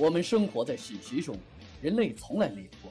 我们生活在史实中，人类从来没有过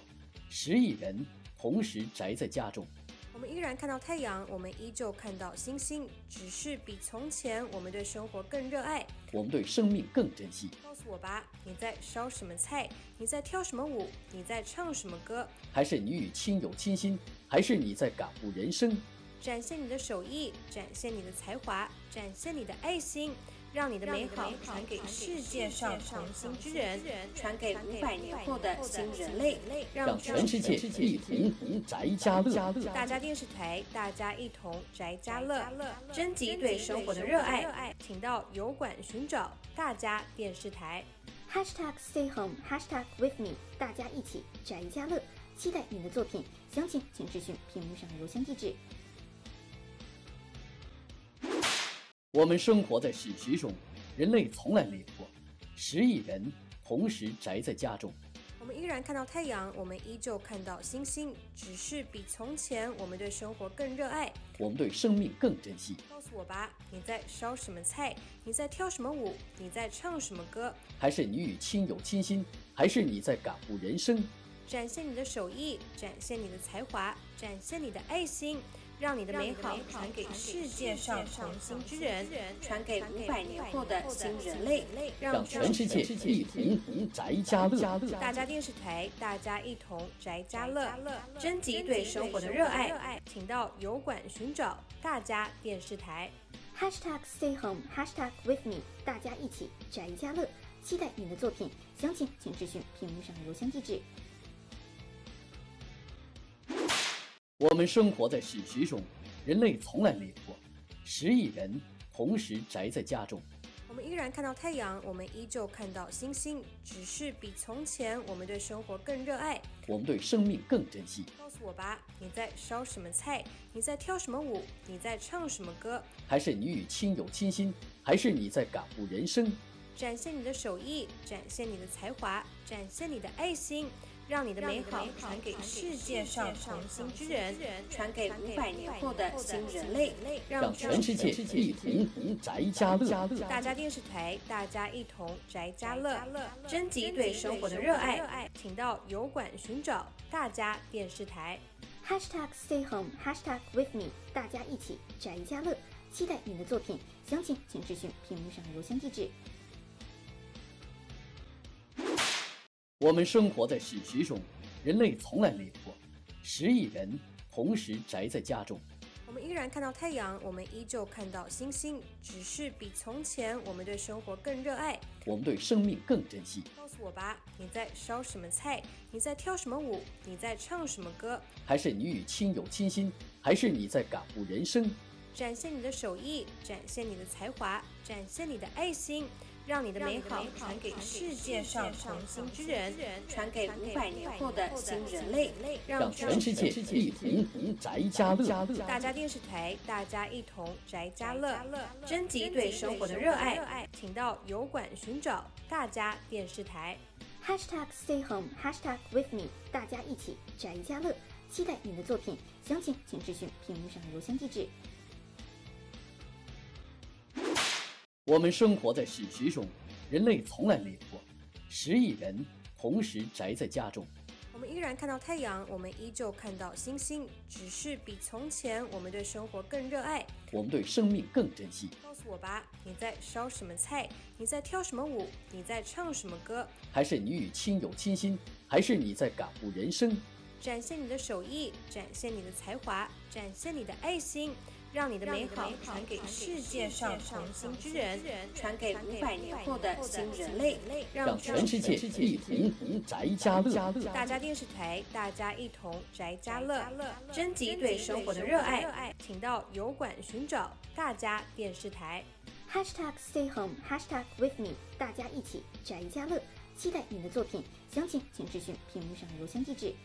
10亿人同时宅在家中。我们依然看到太阳，我们依旧看到星星，只是比从前我们对生活更热爱，我们对生命更珍惜。告诉我吧，你在烧什么菜？你在跳什么舞？你在唱什么歌？还是你与亲友亲心？还是你在感悟人生？展现你的手艺，展现你的才华，展现你的爱心，让你的美好传给世界上同心之人，传给500年后的新人类，让全世界一同宅家乐。大家电视台，大家一同宅家乐，征集对生活的热爱，请到油管寻找大家电视台。#StayHome#WithMe， 大家一起宅家乐，期待你的作品，详情请咨询屏幕上的邮箱地址。我们生活在史实中，人类从来没有过10亿人同时宅在家中。我们依然看到太阳，我们依旧看到星星，只是比从前我们对生活更热爱，我们对生命更珍惜。告诉我吧，你在烧什么菜？你在跳什么舞？你在唱什么歌？还是你与亲友亲心？还是你在感悟人生？展现你的手艺，展现你的才华，展现你的爱心，让你的美好传给世界上同心之人，传给500年后的新人类，让全世界一同宅家乐。大家电视台，大家一同宅家乐，征集对生活的热爱，请到油管寻找大家电视台。#StayHome#WithMe， 大家一起宅家乐，期待你的作品，详情请咨询屏幕上的邮箱地址。我们生活在史实中，人类从来没有过10亿人同时宅在家中。我们依然看到太阳，我们依旧看到星星，只是比从前我们对生活更热爱，我们对生命更珍惜。告诉我吧，你在烧什么菜？你在跳什么舞？你在唱什么歌？还是你与亲友亲心？还是你在感悟人生？展现你的手艺，展现你的才华，展现你的爱心，让你的美好传给世界上同心之人，传给500年后的新人类，让全世界一同宅家乐。大家电视台，大家一同宅家乐，征集对生活的热爱，请到油管寻找大家电视台。#StayHome#WithMe， 大家一起宅家乐，期待你的作品，详情请咨询屏幕上的邮箱地址。我们生活在史实中，人类从来没有过10亿人同时宅在家中。我们依然看到太阳，我们依旧看到星星，只是比从前我们对生活更热爱，我们对生命更珍惜。告诉我吧，你在烧什么菜？你在跳什么舞？你在唱什么歌？还是你与亲友亲心？还是你在感悟人生？展现你的手艺，展现你的才华，展现你的爱心，让你的美好传给世界上同心之人，传给500年后的新人类，让全世界一同宅家乐。大家电视台，大家一同宅家乐，征集对生活的热爱，请到油管寻找大家电视台。#StayHome#WithMe， 大家一起宅家乐，期待你的作品，详情请咨询屏幕上的邮箱地址。我们生活在史实中，人类从来没有过10亿人同时宅在家中。我们依然看到太阳，我们依旧看到星星，只是比从前我们对生活更热爱，我们对生命更珍惜。告诉我吧，你在烧什么菜？你在跳什么舞？你在唱什么歌？还是你与亲友亲心？还是你在感悟人生？展现你的手艺，展现你的才华，展现你的爱心，让你的美好传给世界上同心之人，传给500年后的新人类，让全世界一同宅家乐。大家电视台，大家一同宅家乐，征集对生活的热爱，请到油管寻找大家电视台。#StayHome#WithMe， 大家一起宅家乐，期待你的作品，详情请咨询屏幕上的邮箱地址。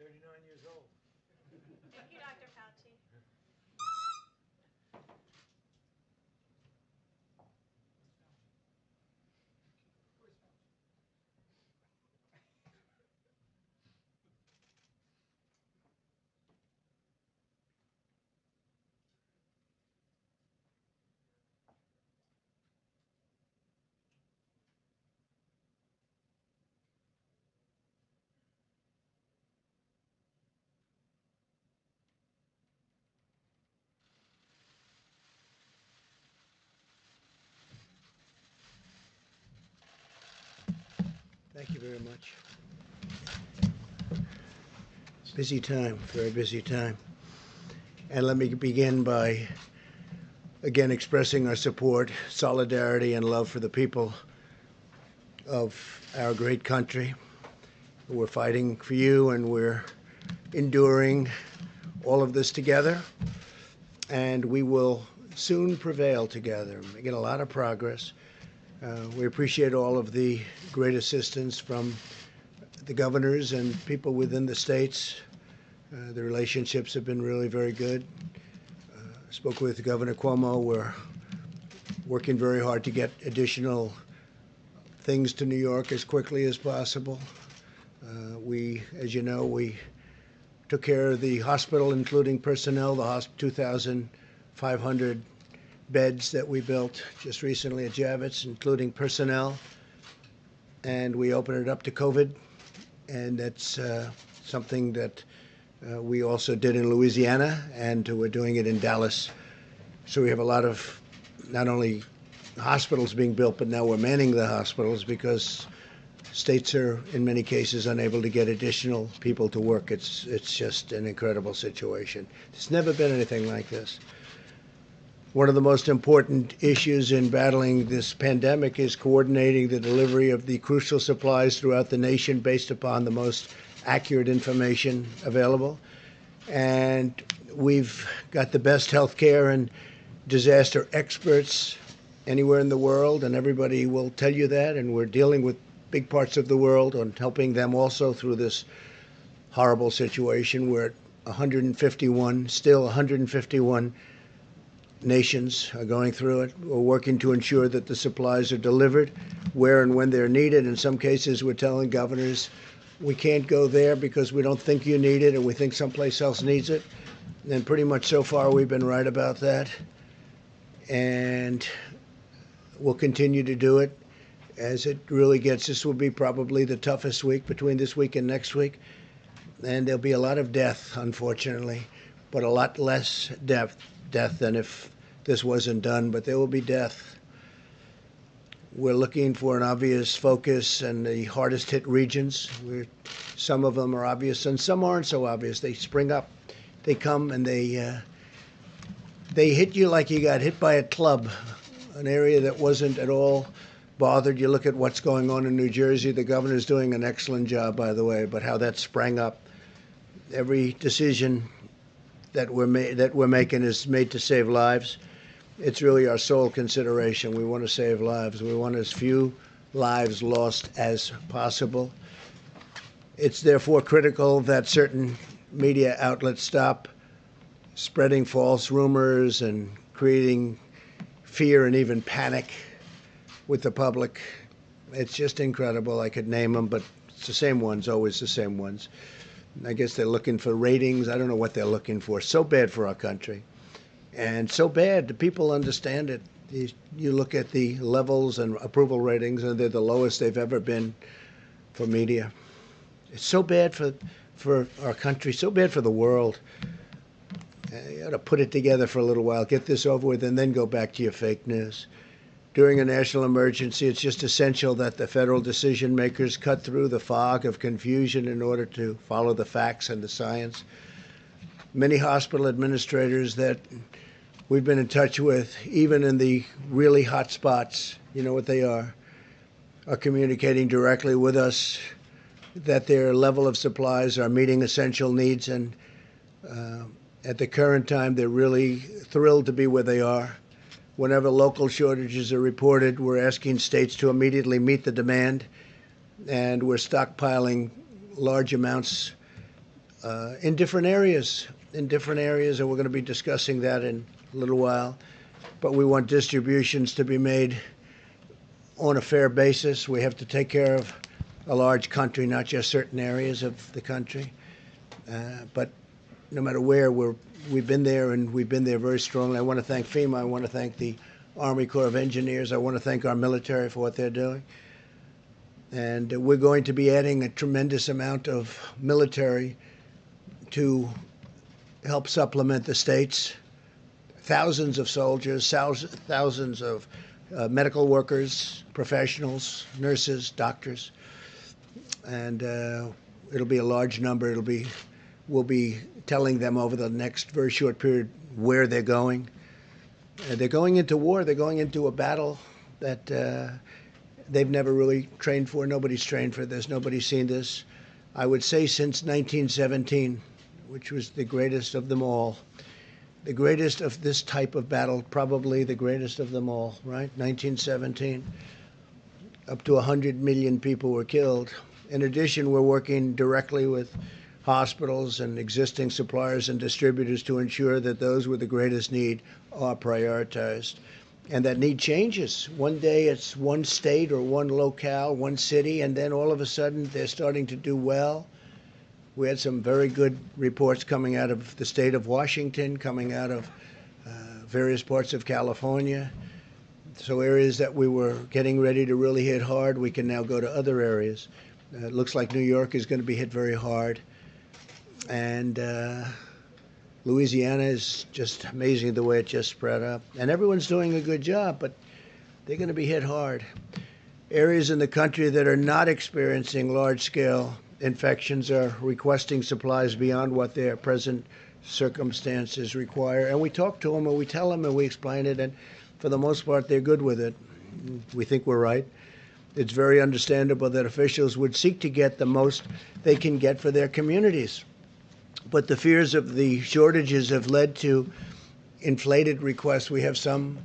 39 years old. Thank you, Dr. Fauci. Thank you very much. Busy time, very busy time. And let me begin by, again, expressing our support, solidarity, and love for the people of our great country. We're fighting for you, and we're enduring all of this together. And we will soon prevail together, making a lot of progress. We appreciate all of the great assistance from the governors and people within the states. The relationships have been really very good. I spoke with Governor Cuomo. We're working very hard to get additional things to New York as quickly as possible. As you know, we took care of the hospital, including personnel, the 2,500 beds that we built just recently at Javits, including personnel. And we opened it up to COVID. And that's something that we also did in Louisiana, and we're doing it in Dallas. So we have a lot of not only hospitals being built, but now we're manning the hospitals because states are, in many cases, unable to get additional people to work. It's just an incredible situation. There's never been anything like this. One of the most important issues in battling this pandemic is coordinating the delivery of the crucial supplies throughout the nation based upon the most accurate information available. And we've got the best healthcare and disaster experts anywhere in the world, and everybody will tell you that. And we're dealing with big parts of the world and helping them also through this horrible situation. We're at 151, still 151 nations are going through it. We're working to ensure that the supplies are delivered where and when they're needed. In some cases, we're telling governors, we can't go there because we don't think you need it and we think someplace else needs it. And pretty much so far, we've been right about that. And we'll continue to do it as it really gets. This will be probably the toughest week between this week and next week. And there'll be a lot of death, unfortunately, but a lot less death than if this wasn't done, but there will be death. We're looking for an obvious focus in the hardest hit regions. Some of them are obvious and some aren't so obvious. They spring up, they come, and they hit you like you got hit by a club, an area that wasn't at all bothered. You look at what's going on in New Jersey. The governor's doing an excellent job, by the way, but how that sprang up. Every decision that we're making is made to save lives. It's really our sole consideration. We want to save lives. We want as few lives lost as possible. It's therefore critical that certain media outlets stop spreading false rumors and creating fear and even panic with the public. It's just incredible. I could name them, but it's the same ones, always the same ones. I guess they're looking for ratings. I don't know what they're looking for. So bad for our country. And so bad, the people understand it. You look at the levels and approval ratings, and they're the lowest they've ever been for media. It's so bad for our country, so bad for the world. You ought to put it together for a little while, get this over with, and then go back to your fake news. During a national emergency, it's just essential that the federal decision makers cut through the fog of confusion in order to follow the facts and the science. Many hospital administrators that we've been in touch with, even in the really hot spots, you know what they are communicating directly with us that their level of supplies are meeting essential needs. And at the current time, they're really thrilled to be where they are. Whenever local shortages are reported, we're asking states to immediately meet the demand, and we're stockpiling large amounts in different areas, and we're going to be discussing that in a little while. But we want distributions to be made on a fair basis. We have to take care of a large country, not just certain areas of the country. But no matter where, we've been there, and we've been there very strongly. I want to thank FEMA. I want to thank the Army Corps of Engineers. I want to thank our military for what they're doing. And we're going to be adding a tremendous amount of military to help supplement the states. Thousands of soldiers, thousands of medical workers, professionals, nurses, doctors. And it'll be a large number. We'll be telling them over the next very short period where they're going. They're going into war. They're going into a battle that they've never really trained for. Nobody's trained for this. Nobody's seen this. I would say since 1917, which was the greatest of them all. The greatest of this type of battle, probably the greatest of them all, right? 1917. Up to 100 million people were killed. In addition, we're working directly with hospitals and existing suppliers and distributors to ensure that those with the greatest need are prioritized. And that need changes. One day it's one state or one locale, one city, and then all of a sudden they're starting to do well. We had some very good reports coming out of the state of Washington, coming out of various parts of California. So areas that we were getting ready to really hit hard, we can now go to other areas. It looks like New York is going to be hit very hard. And Louisiana is just amazing the way it just spread up. And everyone's doing a good job, but they're going to be hit hard. Areas in the country that are not experiencing large-scale infections are requesting supplies beyond what their present circumstances require. And we talk to them, and we tell them, and we explain it, and for the most part, they're good with it. We think we're right. It's very understandable that officials would seek to get the most they can get for their communities. But the fears of the shortages have led to inflated requests. We have some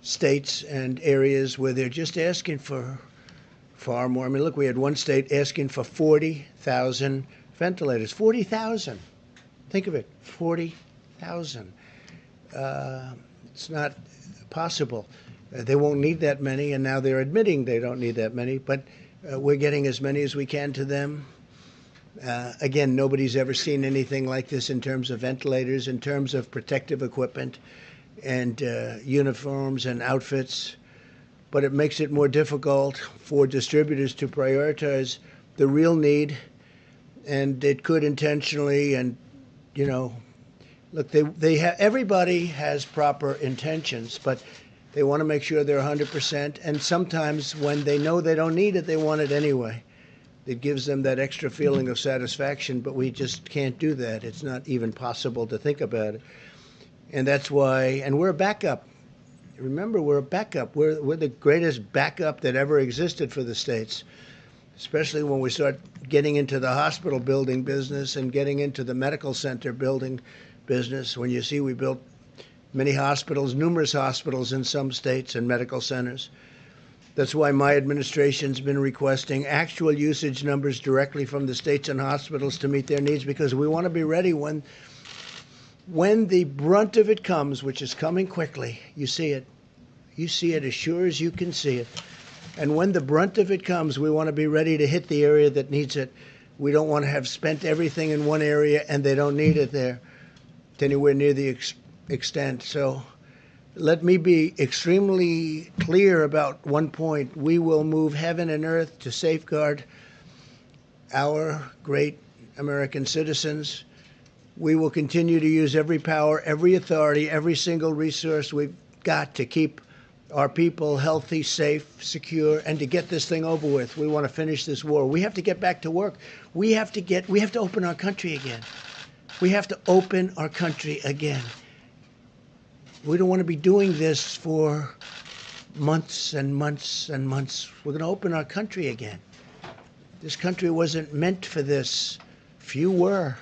states and areas where they're just asking for far more. I mean, look, we had one state asking for 40,000 ventilators. 40,000. Think of it, 40,000. It's not possible. They won't need that many, and now they're admitting they don't need that many, but we're getting as many as we can to them. Again, nobody's ever seen anything like this in terms of ventilators, in terms of protective equipment and uniforms and outfits. But it makes it more difficult for distributors to prioritize the real need, and it could intentionally, and look, everybody has proper intentions, but they want to make sure they're 100%, and sometimes when they know they don't need it, they want it anyway. It gives them that extra feeling of satisfaction, but we just can't do that. It's not even possible to think about it. And that's why, and we're a backup. Remember, we're a backup. We're the greatest backup that ever existed for the states, especially when we start getting into the hospital building business and getting into the medical center building business. When you see we built many hospitals, numerous hospitals in some states and medical centers. That's why my administration's been requesting actual usage numbers directly from the states and hospitals to meet their needs, because we want to be ready when the brunt of it comes, which is coming quickly. You see it. You see it as sure as you can see it. And when the brunt of it comes, we want to be ready to hit the area that needs it. We don't want to have spent everything in one area and they don't need it there to anywhere near the extent. So let me be extremely clear about one point. We will move heaven and earth to safeguard our great American citizens. We will continue to use every power, every authority, every single resource we've got to keep our people healthy, safe, secure, and to get this thing over with. We want to finish this war. We have to get back to work. We have to open our country again. We have to open our country again. We don't want to be doing this for months and months and months. We're going to open our country again. This country wasn't meant for this. Few were.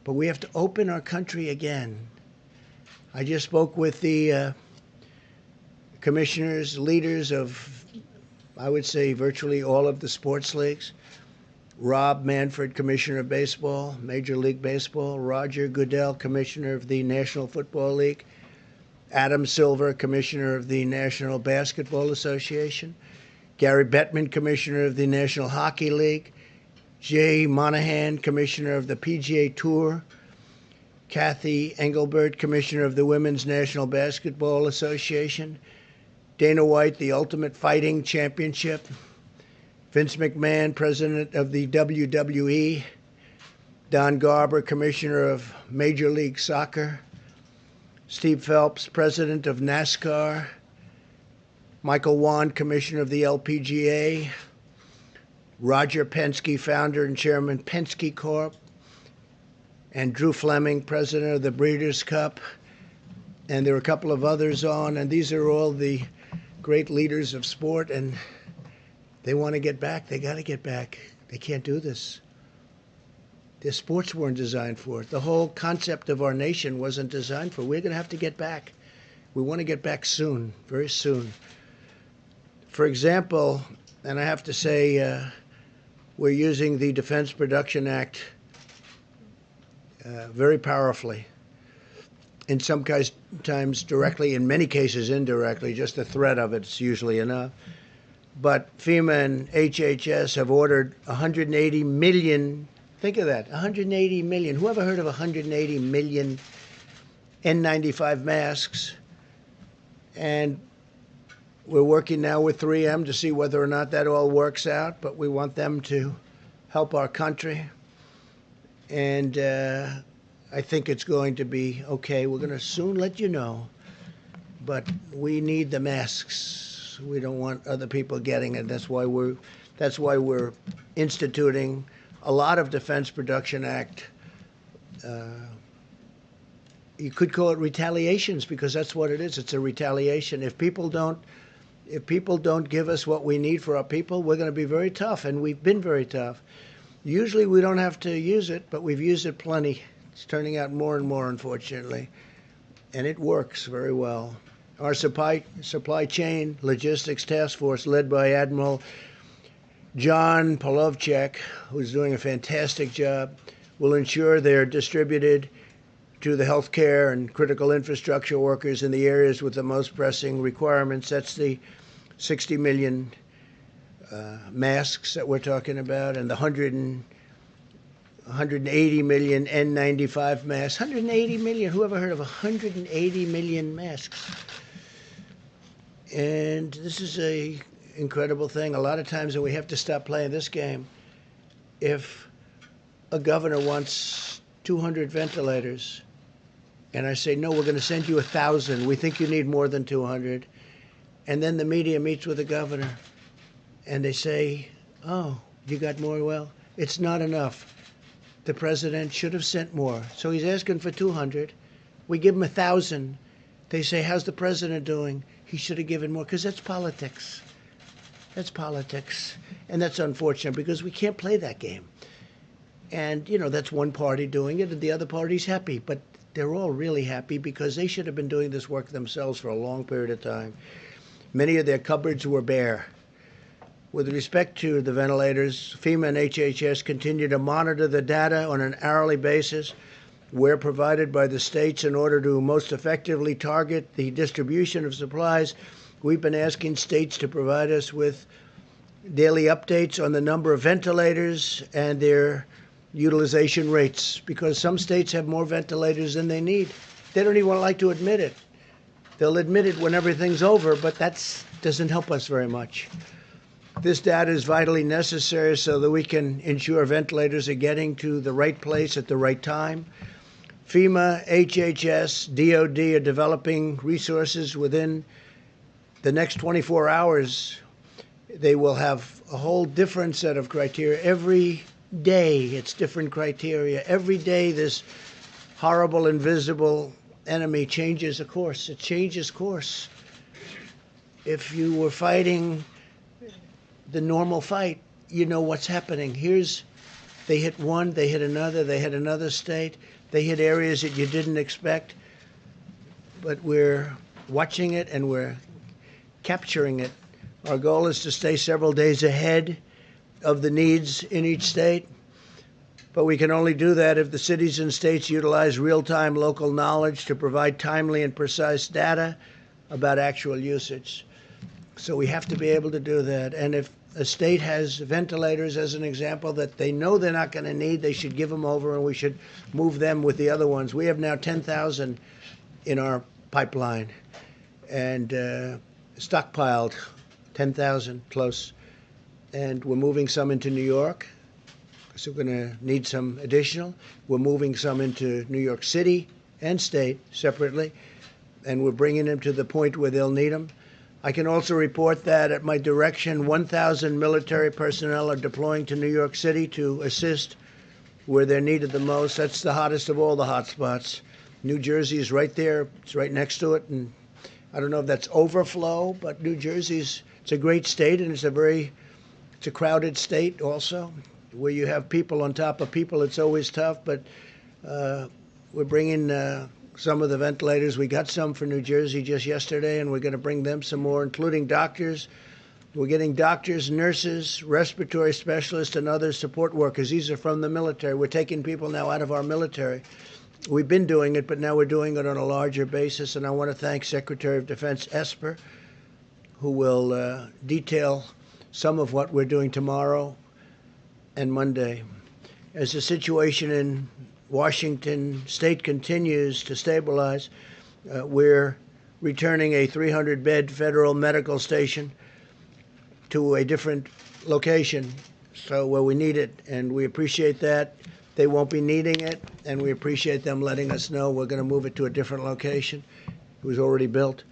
But we have to open our country again. I just spoke with the commissioners, leaders of, I would say, virtually all of the sports leagues. Rob Manfred, Commissioner of Baseball, Major League Baseball. Roger Goodell, Commissioner of the National Football League. Adam Silver, Commissioner of the National Basketball Association. Gary Bettman, Commissioner of the National Hockey League. Jay Monahan, Commissioner of the PGA Tour. Kathy Engelbert, Commissioner of the Women's National Basketball Association. Dana White, the Ultimate Fighting Championship. Vince McMahon, President of the WWE. Don Garber, Commissioner of Major League Soccer. Steve Phelps, President of NASCAR. Michael Wan, Commissioner of the LPGA. Roger Penske, Founder and Chairman, Penske Corp. And Drew Fleming, President of the Breeders' Cup. And there are a couple of others on, and these are all the great leaders of sport, and they want to get back. They got to get back. They can't do this. Their sports weren't designed for it. The whole concept of our nation wasn't designed for it. We're going to have to get back. We want to get back soon, very soon. For example, and I have to say, we're using the Defense Production Act very powerfully. In some times directly, in many cases indirectly. Just the threat of it's usually enough. But FEMA and HHS have ordered 180 million, think of that, 180 million. Who ever heard of 180 million N95 masks? And we're working now with 3M to see whether or not that all works out, but we want them to help our country. And I think it's going to be okay. We're going to soon let you know. But we need the masks. We don't want other people getting it. That's why we're instituting a lot of Defense Production Act. You could call it retaliations, because that's what it is. It's a retaliation. If people don't give us what we need for our people, we're going to be very tough, and we've been very tough. Usually we don't have to use it, but we've used it plenty. It's turning out more and more, unfortunately, and it works very well. Our supply chain logistics task force, led by Admiral John Polovchek, who's doing a fantastic job, will ensure they're distributed to the healthcare and critical infrastructure workers in the areas with the most pressing requirements. That's the 60 million masks that we're talking about, and the 180 million N95 masks. 180 million. Who ever heard of 180 million masks? And this is a incredible thing. A lot of times when we have to stop playing this game, if a governor wants 200 ventilators, and I say, no, we're going to send you 1,000. We think you need more than 200. And then the media meets with the governor, and they say, oh, you got more? Well, it's not enough. The president should have sent more. So he's asking for 200. We give him 1,000. They say, how's the president doing? He should have given more, because that's politics. That's politics. And that's unfortunate, because we can't play that game. And, that's one party doing it, and the other party's happy. But they're all really happy, because they should have been doing this work themselves for a long period of time. Many of their cupboards were bare. With respect to the ventilators, FEMA and HHS continue to monitor the data on an hourly basis where provided by the states in order to most effectively target the distribution of supplies. We've been asking states to provide us with daily updates on the number of ventilators and their utilization rates, because some states have more ventilators than they need. They don't even like to admit it. They'll admit it when everything's over, but that doesn't help us very much. This data is vitally necessary so that we can ensure ventilators are getting to the right place at the right time. FEMA, HHS, DOD are developing resources within the next 24 hours. They will have a whole different set of criteria. Every day it's different criteria. Every day this horrible, invisible enemy changes a course. It changes course. If you were fighting the normal fight, you know what's happening. They hit one, they hit another, they hit another state, they hit areas that you didn't expect, but we're watching it and we're capturing it. Our goal is to stay several days ahead of the needs in each state. But we can only do that if the cities and states utilize real-time local knowledge to provide timely and precise data about actual usage. So we have to be able to do that. And if a state has ventilators, as an example, that they know they're not going to need, they should give them over, and we should move them with the other ones. We have now 10,000 in our pipeline and stockpiled 10,000 close. And we're moving some into New York, so we're going to need some additional. We're moving some into New York City and state separately, and we're bringing them to the point where they'll need them. I can also report that at my direction, 1,000 military personnel are deploying to New York City to assist where they're needed the most. That's the hottest of all the hot spots. New Jersey is right there. It's right next to it. And I don't know if that's overflow, but New Jersey's, it's a great state, and it's a crowded state also, where you have people on top of people. It's always tough, but we're bringing some of the ventilators. We got some for New Jersey just yesterday, and we're going to bring them some more, including doctors. We're getting doctors, nurses, respiratory specialists, and other support workers. These are from the military. We're taking people now out of our military. We've been doing it, but now we're doing it on a larger basis, and I want to thank Secretary of Defense Esper, who will detail some of what we're doing tomorrow and Monday. As the situation in Washington state continues to stabilize, we're returning a 300-bed federal medical station to a different location, so where we need it, and we appreciate that. They won't be needing it, and we appreciate them letting us know we're going to move it to a different location. It was already built.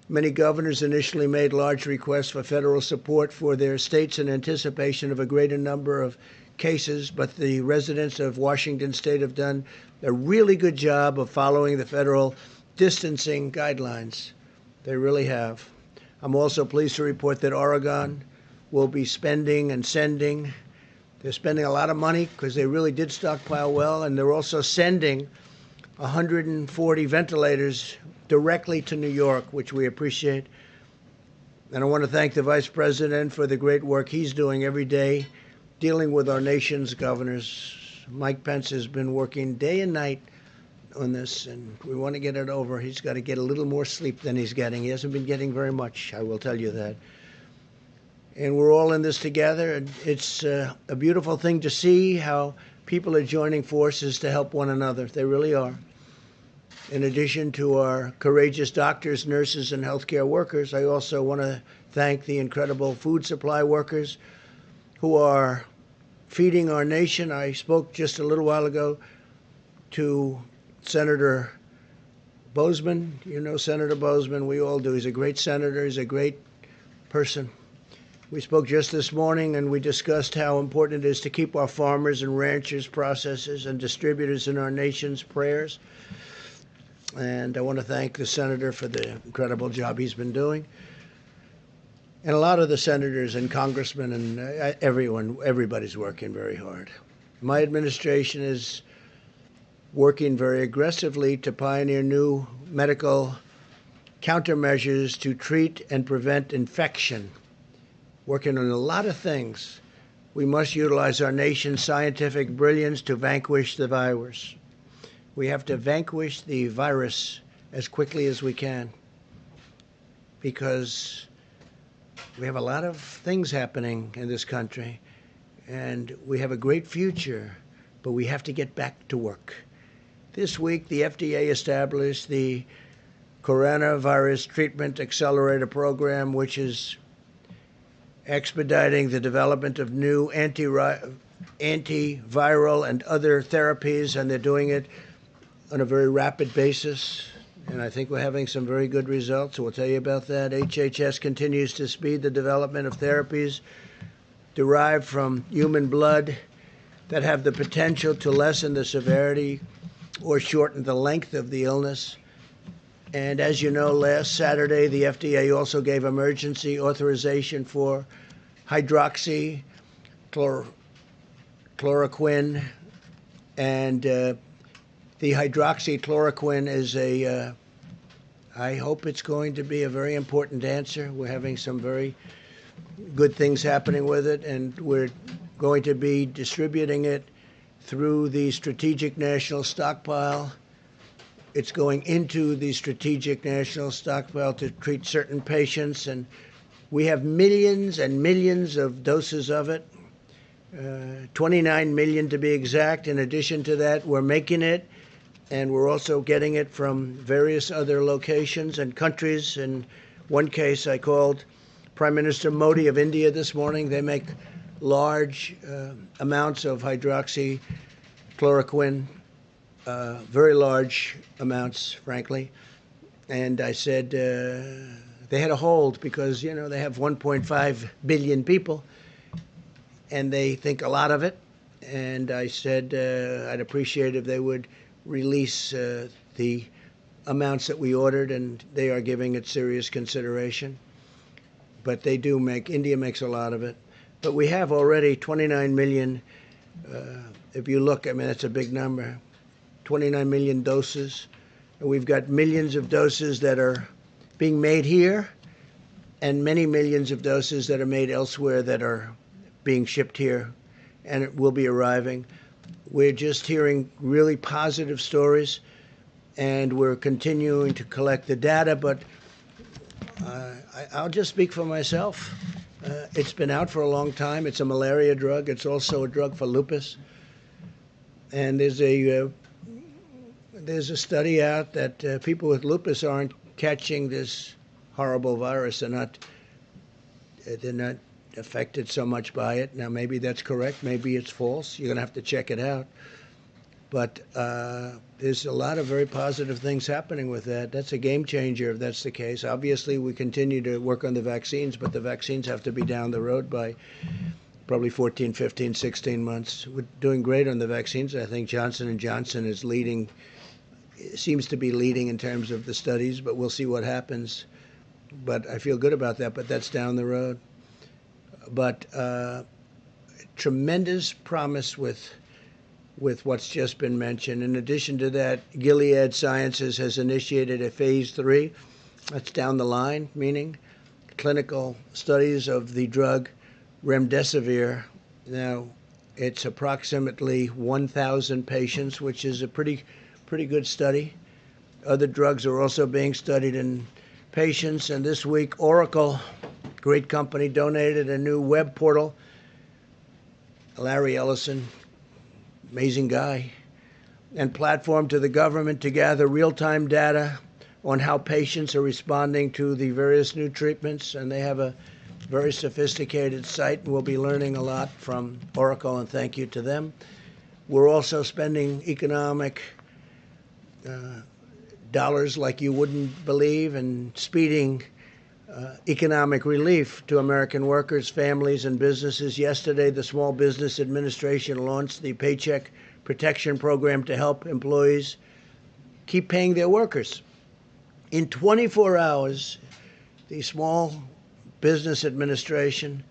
Many governors initially made large requests for federal support for their states in anticipation of a greater number of cases, but the residents of Washington state have done a really good job of following the federal distancing guidelines. They really have. I'm also pleased to report that Oregon will be spending and sending. They're spending a lot of money because they really did stockpile well, and they're also sending 140 ventilators directly to New York, which we appreciate. And I want to thank the Vice President for the great work he's doing every day dealing with our nation's governors. Mike Pence has been working day and night on this, and we want to get it over. He's got to get a little more sleep than he's getting. He hasn't been getting very much, I will tell you that. And we're all in this together, and it's a beautiful thing to see how people are joining forces to help one another. They really are. In addition to our courageous doctors, nurses, and healthcare workers, I also want to thank the incredible food supply workers who are feeding our nation. I spoke just a little while ago to Senator Bozeman. You know Senator Bozeman. We all do. He's a great senator. He's a great person. We spoke just this morning, and we discussed how important it is to keep our farmers and ranchers, processors, and distributors in our nation's prayers. And I want to thank the senator for the incredible job he's been doing. And a lot of the senators and congressmen and everybody's working very hard. My administration is working very aggressively to pioneer new medical countermeasures to treat and prevent infection. Working on a lot of things. We must utilize our nation's scientific brilliance to vanquish the virus. We have to vanquish the virus as quickly as we can, because we have a lot of things happening in this country, and we have a great future, but we have to get back to work. This week, the FDA established the Coronavirus Treatment Accelerator Program, which is expediting the development of new antiviral and other therapies, and they're doing it on a very rapid basis. And I think we're having some very good results. We'll tell you about that. HHS continues to speed the development of therapies derived from human blood that have the potential to lessen the severity or shorten the length of the illness. And as you know, last Saturday, the FDA also gave emergency authorization for hydroxychloroquine, and the hydroxychloroquine is I hope it's going to be a very important answer. We're having some very good things happening with it, and we're going to be distributing it through the Strategic National Stockpile. It's going into the Strategic National Stockpile to treat certain patients, and we have millions and millions of doses of it, 29 million to be exact. In addition to that, we're making it, and we're also getting it from various other locations and countries. In one case, I called Prime Minister Modi of India this morning. They make large amounts of hydroxychloroquine, very large amounts, frankly. And I said they had a hold because, you know, they have 1.5 billion people, and they think a lot of it. And I said I'd appreciate if they would release the amounts that we ordered, and they are giving it serious consideration. But they do India makes a lot of it. But we have already 29 million, if you look, I mean, that's a big number, 29 million doses. And we've got millions of doses that are being made here, and many millions of doses that are made elsewhere that are being shipped here, and it will be arriving. We're just hearing really positive stories, and we're continuing to collect the data, but I'll just speak for myself. It's been out for a long time. It's a malaria drug. It's also a drug for lupus. And there's a study out that people with lupus aren't catching this horrible virus. They're not affected so much by it. Now, maybe that's correct. Maybe it's false. You're going to have to check it out. But there's a lot of very positive things happening with that. That's a game changer if that's the case. Obviously, we continue to work on the vaccines, but the vaccines have to be down the road by probably 14, 15, 16 months. We're doing great on the vaccines. I think Johnson & Johnson is leading, seems to be leading in terms of the studies, but we'll see what happens. But I feel good about that, but that's down the road. But tremendous promise with what's just been mentioned. In addition to that, Gilead Sciences has initiated a phase 3. That's down the line, meaning clinical studies of the drug remdesivir. Now, it's approximately 1,000 patients, which is a pretty good study. Other drugs are also being studied in patients. And this week, Oracle, great company, donated a new web portal. Larry Ellison, amazing guy, and platform to the government to gather real-time data on how patients are responding to the various new treatments. And they have a very sophisticated site, and we'll be learning a lot from Oracle, and thank you to them. We're also spending economic dollars like you wouldn't believe, and speeding economic relief to American workers, families, and businesses. Yesterday, the Small Business Administration launched the Paycheck Protection Program to help employees keep paying their workers. In 24 hours, the Small Business Administration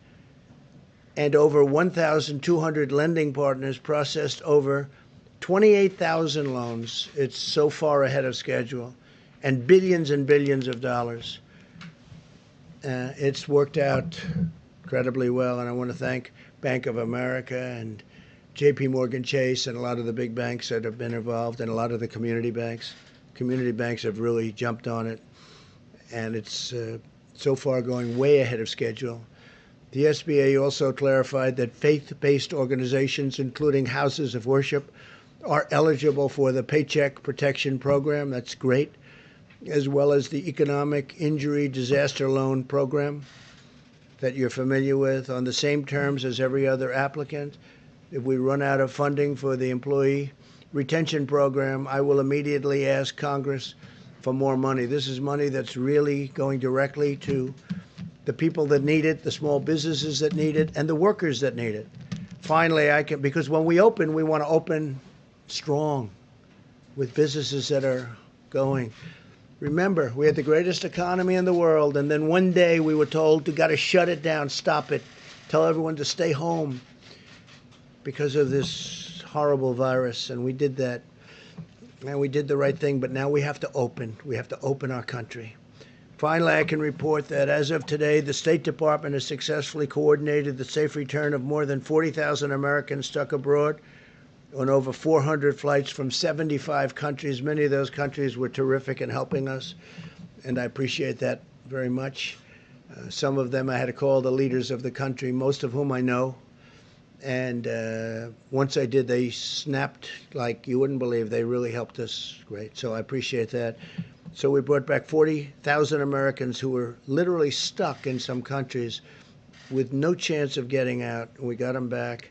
and over 1,200 lending partners processed over 28,000 loans. It's so far ahead of schedule, and billions of dollars. It's worked out incredibly well, and I want to thank Bank of America and J.P. Morgan Chase and a lot of the big banks that have been involved, and a lot of the community banks. Community banks have really jumped on it, and it's so far going way ahead of schedule. The SBA also clarified that faith-based organizations, including houses of worship, are eligible for the Paycheck Protection Program. That's great. As well as the Economic Injury Disaster Loan Program that you're familiar with, on the same terms as every other applicant. If we run out of funding for the Employee Retention Program, I will immediately ask Congress for more money. This is money that's really going directly to the people that need it, the small businesses that need it, and the workers that need it. Finally, because when we open, we want to open strong with businesses that are going. Remember, we had the greatest economy in the world, and then one day we were told to got to shut it down, stop it, tell everyone to stay home because of this horrible virus, and we did that. And we did the right thing, but now we have to open. We have to open our country. Finally, I can report that as of today, the State Department has successfully coordinated the safe return of more than 40,000 Americans stuck abroad on over 400 flights from 75 countries. Many of those countries were terrific in helping us, and I appreciate that very much. Some of them I had to call the leaders of the country, most of whom I know. And once I did, they snapped like you wouldn't believe. They really helped us great. So I appreciate that. So we brought back 40,000 Americans who were literally stuck in some countries with no chance of getting out. We got them back.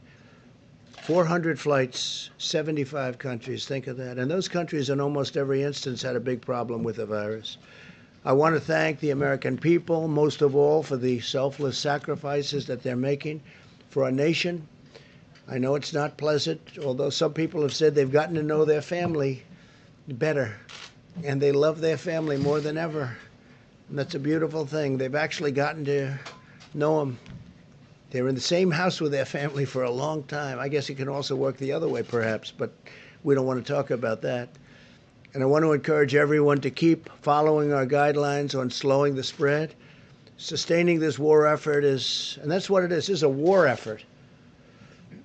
400 flights, 75 countries. Think of that. And those countries in almost every instance had a big problem with the virus. I want to thank the American people, most of all, for the selfless sacrifices that they're making for our nation. I know it's not pleasant, although some people have said they've gotten to know their family better, and they love their family more than ever. And that's a beautiful thing. They've actually gotten to know them. They're in the same house with their family for a long time. I guess it can also work the other way, perhaps, but we don't want to talk about that. And I want to encourage everyone to keep following our guidelines on slowing the spread. Sustaining this war effort is, and that's what it is a war effort,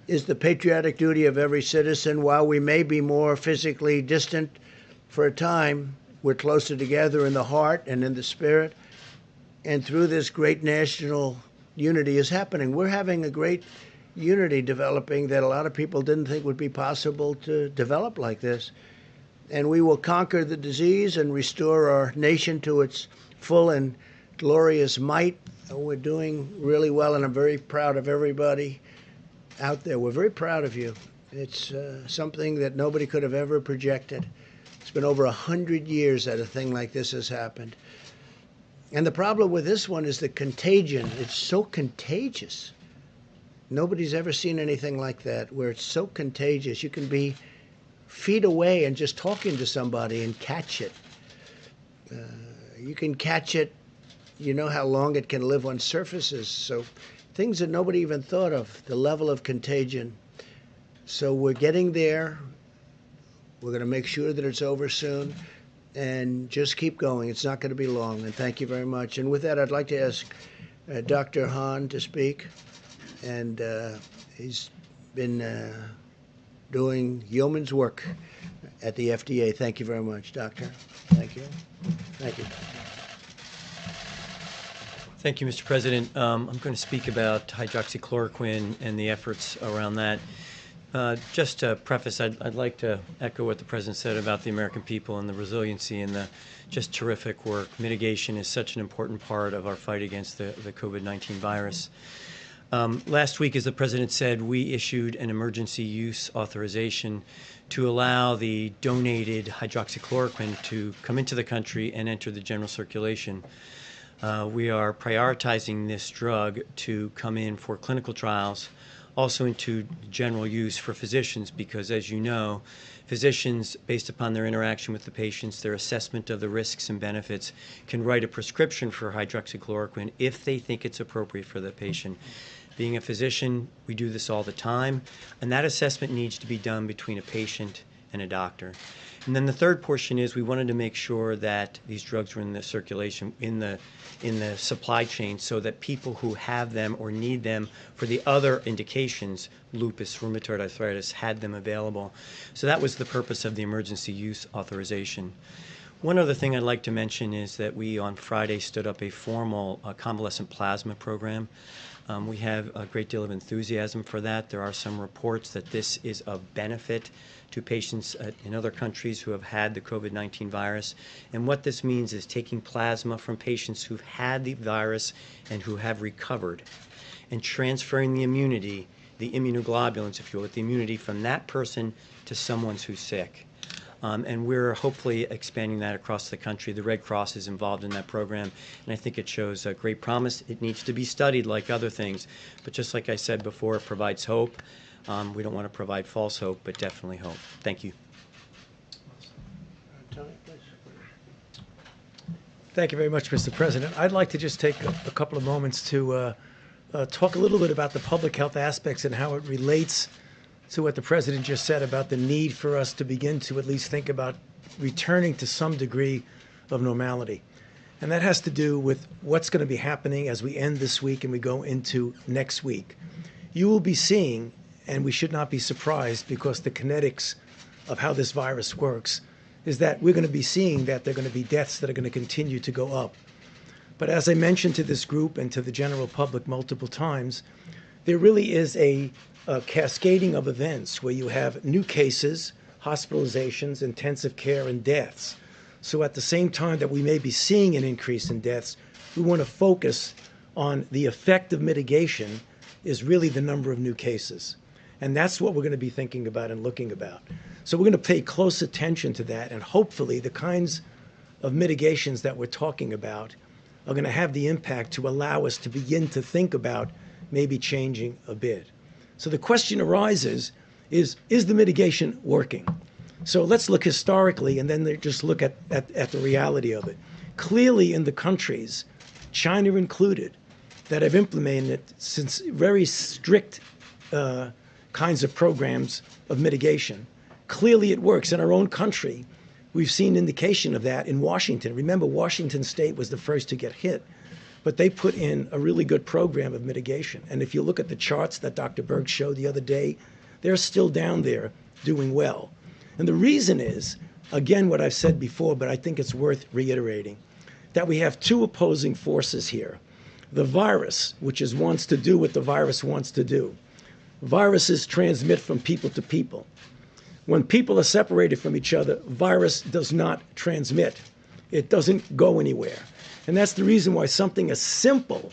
is the patriotic duty of every citizen. While we may be more physically distant for a time, we're closer together in the heart and in the spirit. And through this great national unity is happening. We're having a great unity developing that a lot of people didn't think would be possible to develop like this. And we will conquer the disease and restore our nation to its full and glorious might. We're doing really well, and I'm very proud of everybody out there. We're very proud of you. It's something that nobody could have ever projected. It's been over 100 years that a thing like this has happened. And the problem with this one is the contagion. It's so contagious. Nobody's ever seen anything like that, where it's so contagious. You can be feet away and just talking to somebody and catch it. You can catch it. You know how long it can live on surfaces. So things that nobody even thought of, the level of contagion. So we're getting there. We're going to make sure that it's over soon. And just keep going. It's not going to be long. And thank you very much. And with that, I'd like to ask Dr. Hahn to speak. And he's been doing yeoman's work at the FDA. Thank you very much, Doctor. Thank you. Thank you. Thank you, Mr. President. I'm going to speak about hydroxychloroquine and the efforts around that. Just to preface, I'd like to echo what the President said about the American people and the resiliency and the just terrific work. Mitigation is such an important part of our fight against the COVID-19 virus. Last week, as the President said, we issued an emergency use authorization to allow the donated hydroxychloroquine to come into the country and enter the general circulation. We are prioritizing this drug to come in for clinical trials, also into general use for physicians, because as you know, physicians, based upon their interaction with the patients, their assessment of the risks and benefits, can write a prescription for hydroxychloroquine if they think it's appropriate for the patient. Being a physician, we do this all the time, and that assessment needs to be done between a patient and a doctor. And then the third portion is we wanted to make sure that these drugs were in the circulation, in the supply chain, so that people who have them or need them for the other indications, lupus, rheumatoid arthritis, had them available. So that was the purpose of the emergency use authorization. One other thing I'd like to mention is that we on Friday stood up a formal convalescent plasma program. We have a great deal of enthusiasm for that. There are some reports that this is of benefit to patients in other countries who have had the COVID-19 virus. And what this means is taking plasma from patients who've had the virus and who have recovered and transferring the immunity, the immunoglobulins, if you will, the immunity from that person to someone who's sick. And we're hopefully expanding that across the country. The Red Cross is involved in that program, and I think it shows a great promise. It needs to be studied like other things, but just like I said before, it provides hope. We don't want to provide false hope, but definitely hope. Thank you. Thank you very much, Mr. President. I'd like to just take a couple of moments to talk a little bit about the public health aspects and how it relates to what the President just said about the need for us to begin to at least think about returning to some degree of normality. And that has to do with what's going to be happening as we end this week and we go into next week. You will be seeing, and we should not be surprised because the kinetics of how this virus works is that we're going to be seeing that there are going to be deaths that are going to continue to go up. But as I mentioned to this group and to the general public multiple times, there really is a cascading of events where you have new cases, hospitalizations, intensive care, and deaths. So at the same time that we may be seeing an increase in deaths, we want to focus on the effect of mitigation is really the number of new cases. And that's what we're going to be thinking about and looking about. So we're going to pay close attention to that, and hopefully the kinds of mitigations that we're talking about are going to have the impact to allow us to begin to think about maybe changing a bit. So the question arises is the mitigation working? So let's look historically and then just look at the reality of it. Clearly in the countries, China included, that have implemented since very strict kinds of programs of mitigation, clearly it works. In our own country, we've seen indication of that in Washington. Remember, Washington State was the first to get hit, but they put in a really good program of mitigation. And if you look at the charts that Dr. Berg showed the other day, they're still down there doing well. And the reason is, again, what I've said before, but I think it's worth reiterating, that we have two opposing forces here. The virus, which wants to do what the virus wants to do. Viruses transmit from people to people. When people are separated from each other, virus does not transmit. It doesn't go anywhere. And that's the reason why something as simple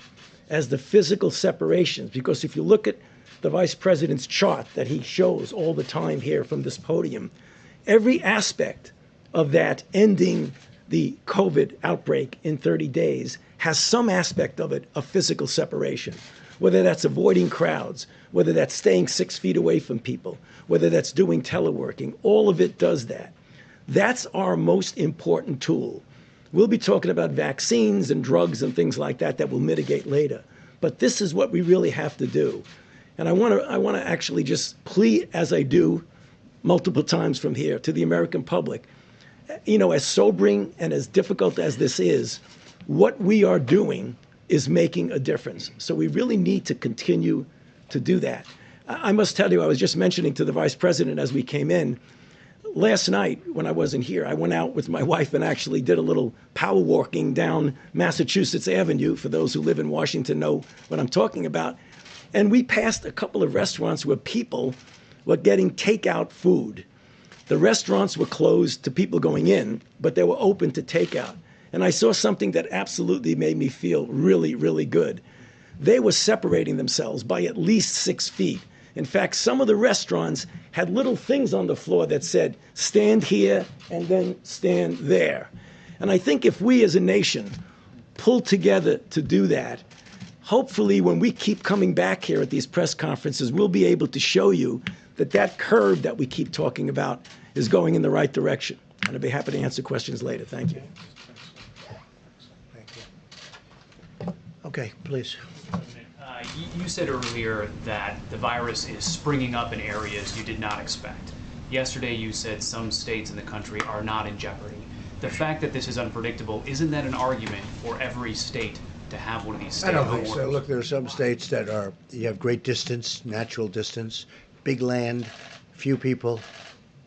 as the physical separations, because if you look at the vice president's chart that he shows all the time here from this podium, every aspect of that ending the COVID outbreak in 30 days has some aspect of it of physical separation, whether that's avoiding crowds, whether that's staying 6 feet away from people, whether that's doing teleworking, all of it does that. That's our most important tool. We'll be talking about vaccines and drugs and things like that that will mitigate later. But this is what we really have to do. And I want to actually just plead, as I do multiple times from here, to the American public, you know, as sobering and as difficult as this is, what we are doing is making a difference. So we really need to continue to do that. I must tell you, I was just mentioning to the vice president as we came in, last night when I wasn't here, I went out with my wife and actually did a little power walking down Massachusetts Avenue. For those who live in Washington know what I'm talking about. And we passed a couple of restaurants where people were getting takeout food. The restaurants were closed to people going in, but they were open to takeout. And I saw something that absolutely made me feel really, really good. They were separating themselves by at least 6 feet. In fact, some of the restaurants had little things on the floor that said, stand here and then stand there. And I think if we as a nation pull together to do that, hopefully when we keep coming back here at these press conferences, we'll be able to show you that that curve that we keep talking about is going in the right direction. And I'd be happy to answer questions later. Thank you. Thank you. Okay, please. You said earlier that the virus is springing up in areas you did not expect. Yesterday you said some states in the country are not in jeopardy. The fact that this is unpredictable, isn't that an argument for every state to have one of these stay-at-home I don't think so. orders? Look, there are some states that you have great distance, natural distance, big land, few people,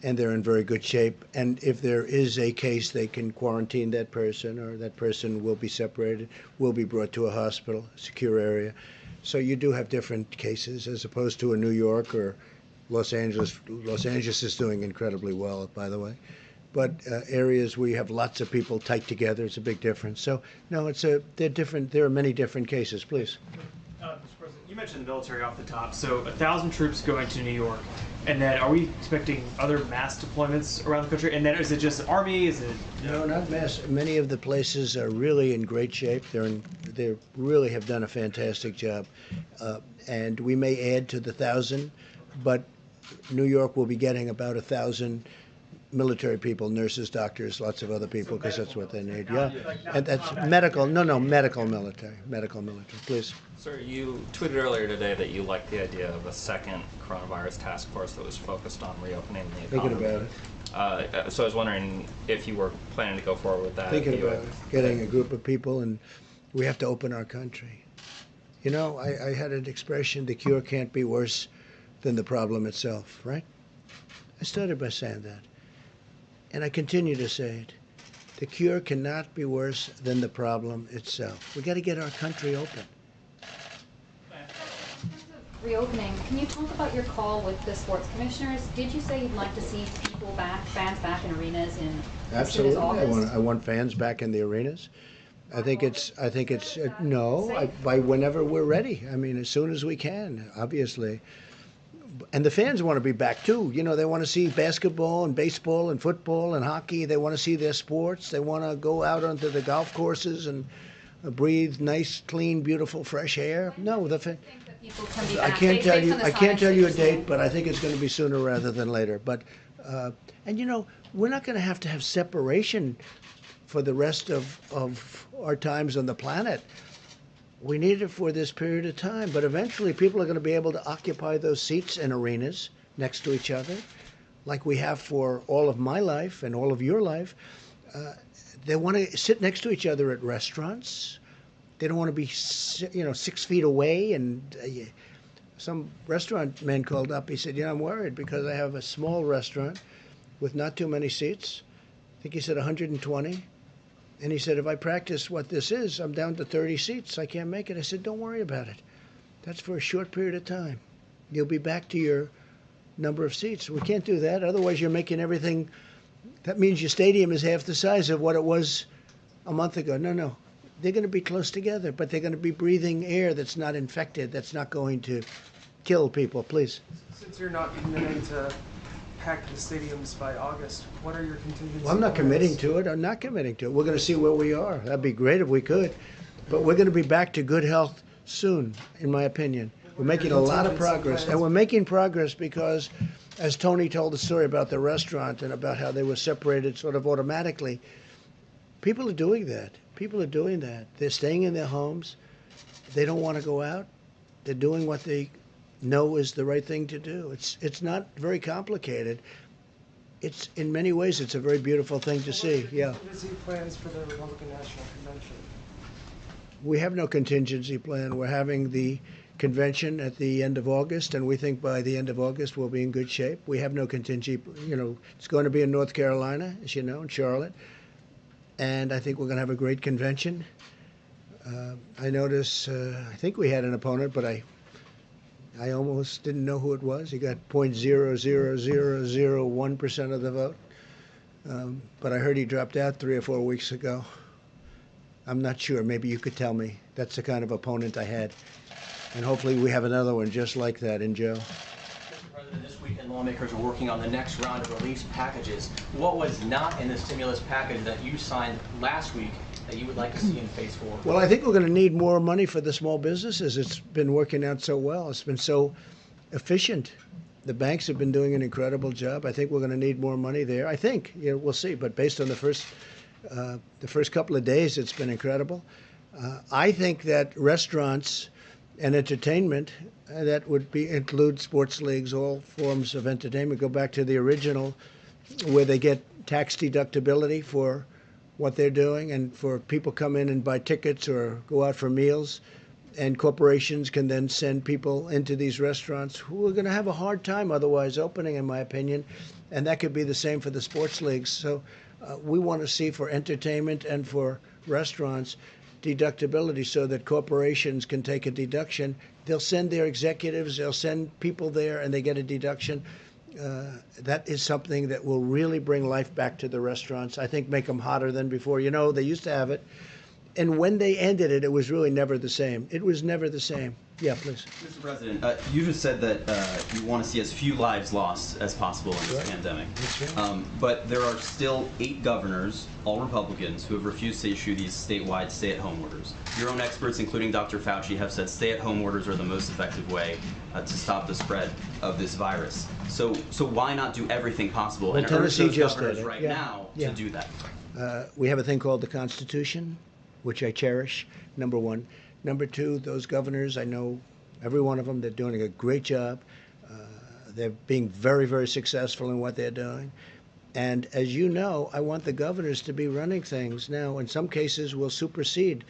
and they're in very good shape. And if there is a case, they can quarantine that person, or that person will be separated, will be brought to a hospital, secure area. So you do have different cases as opposed to a New York or Los Angeles. Los Angeles is doing incredibly well, by the way. But areas where you have lots of people tight together, it's a big difference. So, no, they're different. There are many different cases. Please. Mr. President, you mentioned the military off the top. So 1,000 troops going to New York. And then are we expecting other mass deployments around the country? And then is it just the Army? Is it? No, not mass. Many of the places are really in great shape. They really have done a fantastic job. And we may add to the 1,000, but New York will be getting about 1,000 military people, nurses, doctors, lots of other people, because that's what they need. Yeah, and that's medical. No, medical military. Please. Sir, you tweeted earlier today that you liked the idea of a second coronavirus task force that was focused on reopening the economy. Thinking about it. So I was wondering if you were planning to go forward with that. Thinking about getting a group of people, and we have to open our country. You know, I had an expression, the cure can't be worse than the problem itself, right? I started by saying that. And I continue to say it. The cure cannot be worse than the problem itself. We got to get our country open. Reopening, can you talk about your call with the sports commissioners? Did you say you'd like to see people back, fans back in arenas in Absolutely, August? I want fans back in the arenas. I think it's by whenever we're ready. I mean, as soon as we can, obviously. And the fans want to be back too. You know, they want to see basketball and baseball and football and hockey. They want to see their sports. They want to go out onto the golf courses and breathe nice, clean, beautiful, fresh air. No, I can't tell you a date, but I think it's going to be sooner rather than later. But and you know, we're not going to have separation for the rest of our times on the planet. We need it for this period of time, but eventually people are going to be able to occupy those seats in arenas next to each other, like we have for all of my life and all of your life. They want to sit next to each other at restaurants. They don't want to be, 6 feet away. And some restaurant man called up. He said, I'm worried because I have a small restaurant with not too many seats. I think he said 120. And he said, if I practice what this is, I'm down to 30 seats. I can't make it. I said, don't worry about it. That's for a short period of time. You'll be back to your number of seats. We can't do that. Otherwise, you're making everything. That means your stadium is half the size of what it was a month ago. No. They're going to be close together, but they're going to be breathing air that's not infected, that's not going to kill people. Please. Since you're not committing to pack the stadiums by August, what are your contingency Well, I'm not plans? committing to it. I'm not committing to it. We're going to see where we are. That'd be great if we could. But we're going to be back to good health soon, in my opinion. We're making a lot of progress. And we're making progress because, as Tony told the story about the restaurant and about how they were separated sort of automatically, people are doing that. People are doing that. They're staying in their homes. They don't want to go out. They're doing what they know is the right thing to do. It's not very complicated. It's in many ways it's a very beautiful thing to see. Yeah. Contingency plans for the Republican National Convention? We have no contingency plan. We're having the convention at the end of August, and we think by the end of August we'll be in good shape. We have no contingency. It's going to be in North Carolina, as you know, in Charlotte, and I think we're going to have a great convention. I notice. I think we had an opponent, but I almost didn't know who it was. He got 0.00001% of the vote. But I heard he dropped out 3 or 4 weeks ago. I'm not sure. Maybe you could tell me. That's the kind of opponent I had. And hopefully we have another one just like that in Joe. Mr. President, this weekend lawmakers are working on the next round of relief packages. What was not in the stimulus package that you signed last week that you would like to see in phase 4? Well, I think we're going to need more money for the small businesses. It's been working out so well. It's been so efficient. The banks have been doing an incredible job. I think we're going to need more money there. I think. We'll see. But based on the first couple of days, it's been incredible. I think that restaurants and entertainment, that would include sports leagues, all forms of entertainment, go back to the original, where they get tax deductibility for what they're doing, and for people come in and buy tickets or go out for meals, and corporations can then send people into these restaurants who are going to have a hard time otherwise opening, in my opinion, and that could be the same for the sports leagues. So we want to see for entertainment and for restaurants deductibility so that corporations can take a deduction. They'll send their executives, they'll send people there, and they get a deduction. That is something that will really bring life back to the restaurants. I think make them hotter than before. They used to have it. And when they ended it, it was really never the same. It was never the same. Yeah, please. Mr. President, you just said that you want to see as few lives lost as possible in this pandemic. That's right. But there are still 8 governors, all Republicans, who have refused to issue these statewide stay-at-home orders. Your own experts, including Dr. Fauci, have said stay-at-home orders are the most effective way to stop the spread of this virus. So why not do everything possible and urge those governors right now to do that? We have a thing called the Constitution, which I cherish, number one. Number two, those governors, I know every one of them, they're doing a great job. They're being very, very successful in what they're doing. And as you know, I want the governors to be running things. Now, in some cases, we'll supersede.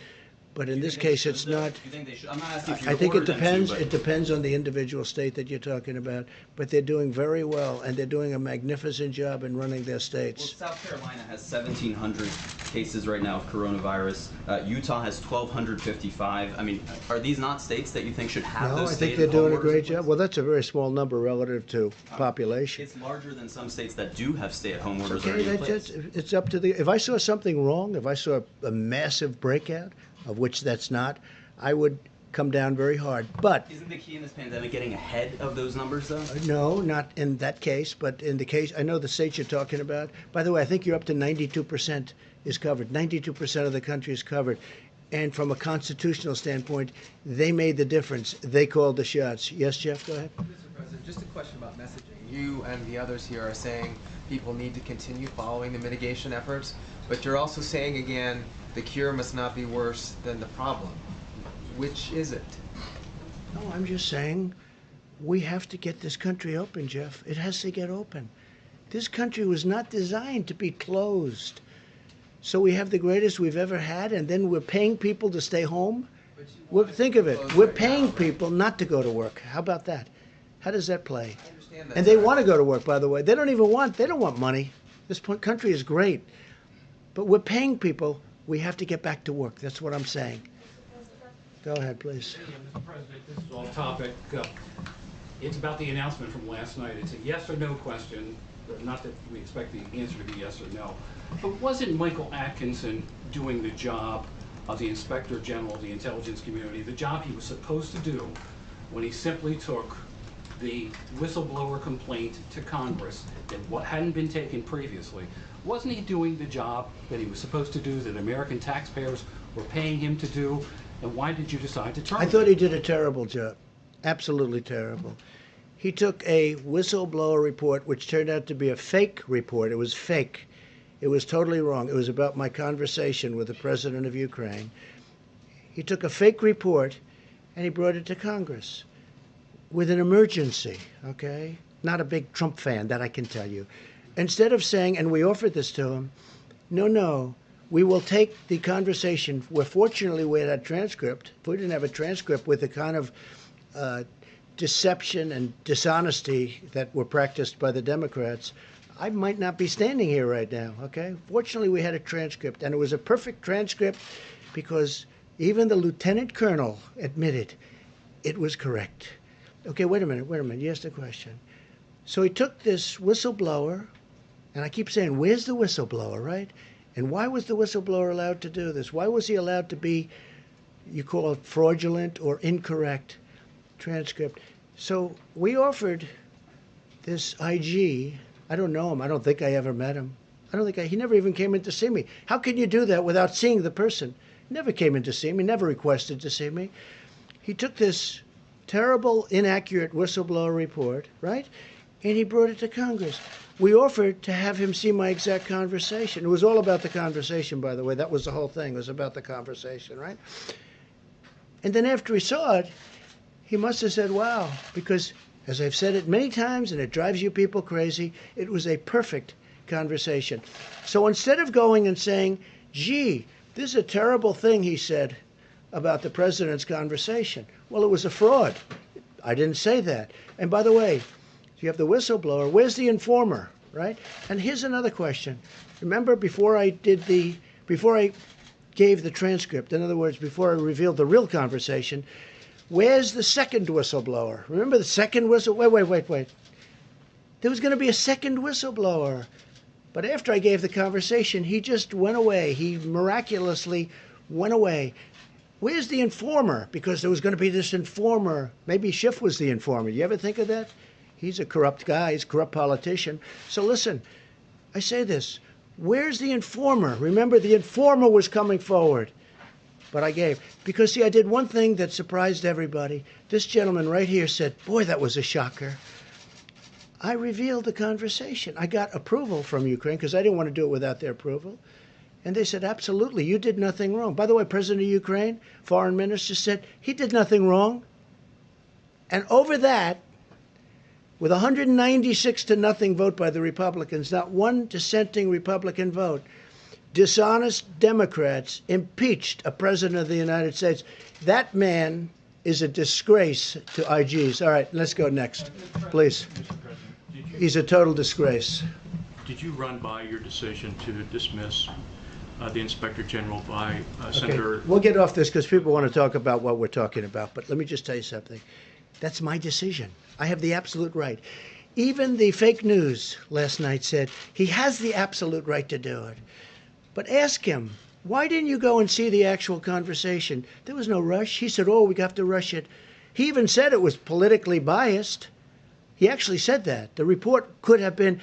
But in this case, it's not. Do you think they should? I'm not asking for you I to think it order them to, depends. but- It depends on the individual state that you're talking about. But they're doing very well, and they're doing a magnificent job in running their Well, states. South Carolina has 1,700 cases right now of coronavirus. Utah has 1,255. I mean, are these not states that you think should have No, those I think state they're doing a home orders great in place? job. Well, that's a very small number relative to population. It's larger than some states that do have stay-at-home orders Okay, already in that's place. it's up to the. If I saw something wrong, if I saw a massive breakout, of which that's not, I would come down very hard. But Isn't the key in this pandemic getting ahead of those numbers, though? no, not in that case, but in the case, I know the states you're talking about. By the way, I think you're up to 92% is covered. 92% of the country is covered. And from a constitutional standpoint, they made the difference. They called the shots. Yes, Jeff, go ahead. Mr. President, just a question about messaging. You and the others here are saying people need to continue following the mitigation efforts, but you're also saying again, the cure must not be worse than the problem. Which is it? No, I'm just saying we have to get this country open, Jeff. It has to get open. This country was not designed to be closed. So we have the greatest we've ever had, and then we're paying people to stay home? Think of it. We're paying people not to go to work. How about that? How does that play? I understand that. And they want to go to work, by the way. They don't want money. This country is great. But we're paying people. We have to get back to work. That's what I'm saying. Go ahead, please. Mr. President, this is off topic. It's about the announcement from last night. It's a yes or no question. Not that we expect the answer to be yes or no. But wasn't Michael Atkinson doing the job of the Inspector General of the intelligence community, the job he was supposed to do when he simply took the whistleblower complaint to Congress that what hadn't been taken previously? Wasn't he doing the job that he was supposed to do, that American taxpayers were paying him to do? And why did you decide to terminate? I thought he did a terrible job. Absolutely terrible. He took a whistleblower report, which turned out to be a fake report. It was fake. It was totally wrong. It was about my conversation with the president of Ukraine. He took a fake report and he brought it to Congress with an emergency, okay? Not a big Trump fan, that I can tell you. Instead of saying, and we offered this to him, no, we will take the conversation where fortunately we had a transcript. If we didn't have a transcript with the kind of deception and dishonesty that were practiced by the Democrats, I might not be standing here right now, okay? Fortunately, we had a transcript, and it was a perfect transcript because even the lieutenant colonel admitted it was correct. Okay, wait a minute. You asked a question. So he took this whistleblower, and I keep saying, where's the whistleblower, right? And why was the whistleblower allowed to do this? Why was he allowed to be, you call it fraudulent or incorrect transcript? So we offered this IG. I don't know him. I don't think I ever met him. He never even came in to see me. How can you do that without seeing the person? He never came in to see me, never requested to see me. He took this terrible, inaccurate whistleblower report, right? And he brought it to Congress. We offered to have him see my exact conversation. It was all about the conversation, by the way. That was the whole thing. It was about the conversation, right? And then after he saw it, he must have said, wow, because as I've said it many times, and it drives you people crazy, it was a perfect conversation. So instead of going and saying, gee, this is a terrible thing he said about the president's conversation. Well, it was a fraud. I didn't say that. And by the way, you have the whistleblower. Where's the informer, right? And here's another question. Remember, before I gave the transcript, in other words, before I revealed the real conversation, where's the second whistleblower? Remember the second wait. There was going to be a second whistleblower. But after I gave the conversation, he just went away. He miraculously went away. Where's the informer? Because there was going to be this informer. Maybe Schiff was the informer. You ever think of that? He's a corrupt guy. He's a corrupt politician. So listen, I say this. Where's the informer? Remember, the informer was coming forward. But I gave. Because, see, I did one thing that surprised everybody. This gentleman right here said, boy, that was a shocker. I revealed the conversation. I got approval from Ukraine because I didn't want to do it without their approval. And they said, absolutely, you did nothing wrong. By the way, President of Ukraine, foreign minister, said he did nothing wrong. And over that, with 196-0 vote by the Republicans, not one dissenting Republican vote, dishonest Democrats impeached a president of the United States. That man is a disgrace to IGs. All right, let's go next, please. He's a total disgrace. Did you run by your decision to dismiss the Inspector General by Senator? Okay, we'll get off this because people want to talk about what we're talking about. But let me just tell you something. That's my decision. I have the absolute right. Even the fake news last night said he has the absolute right to do it. But ask him, why didn't you go and see the actual conversation? There was no rush. He said, oh, we have to rush it. He even said it was politically biased. He actually said that. The report could have been,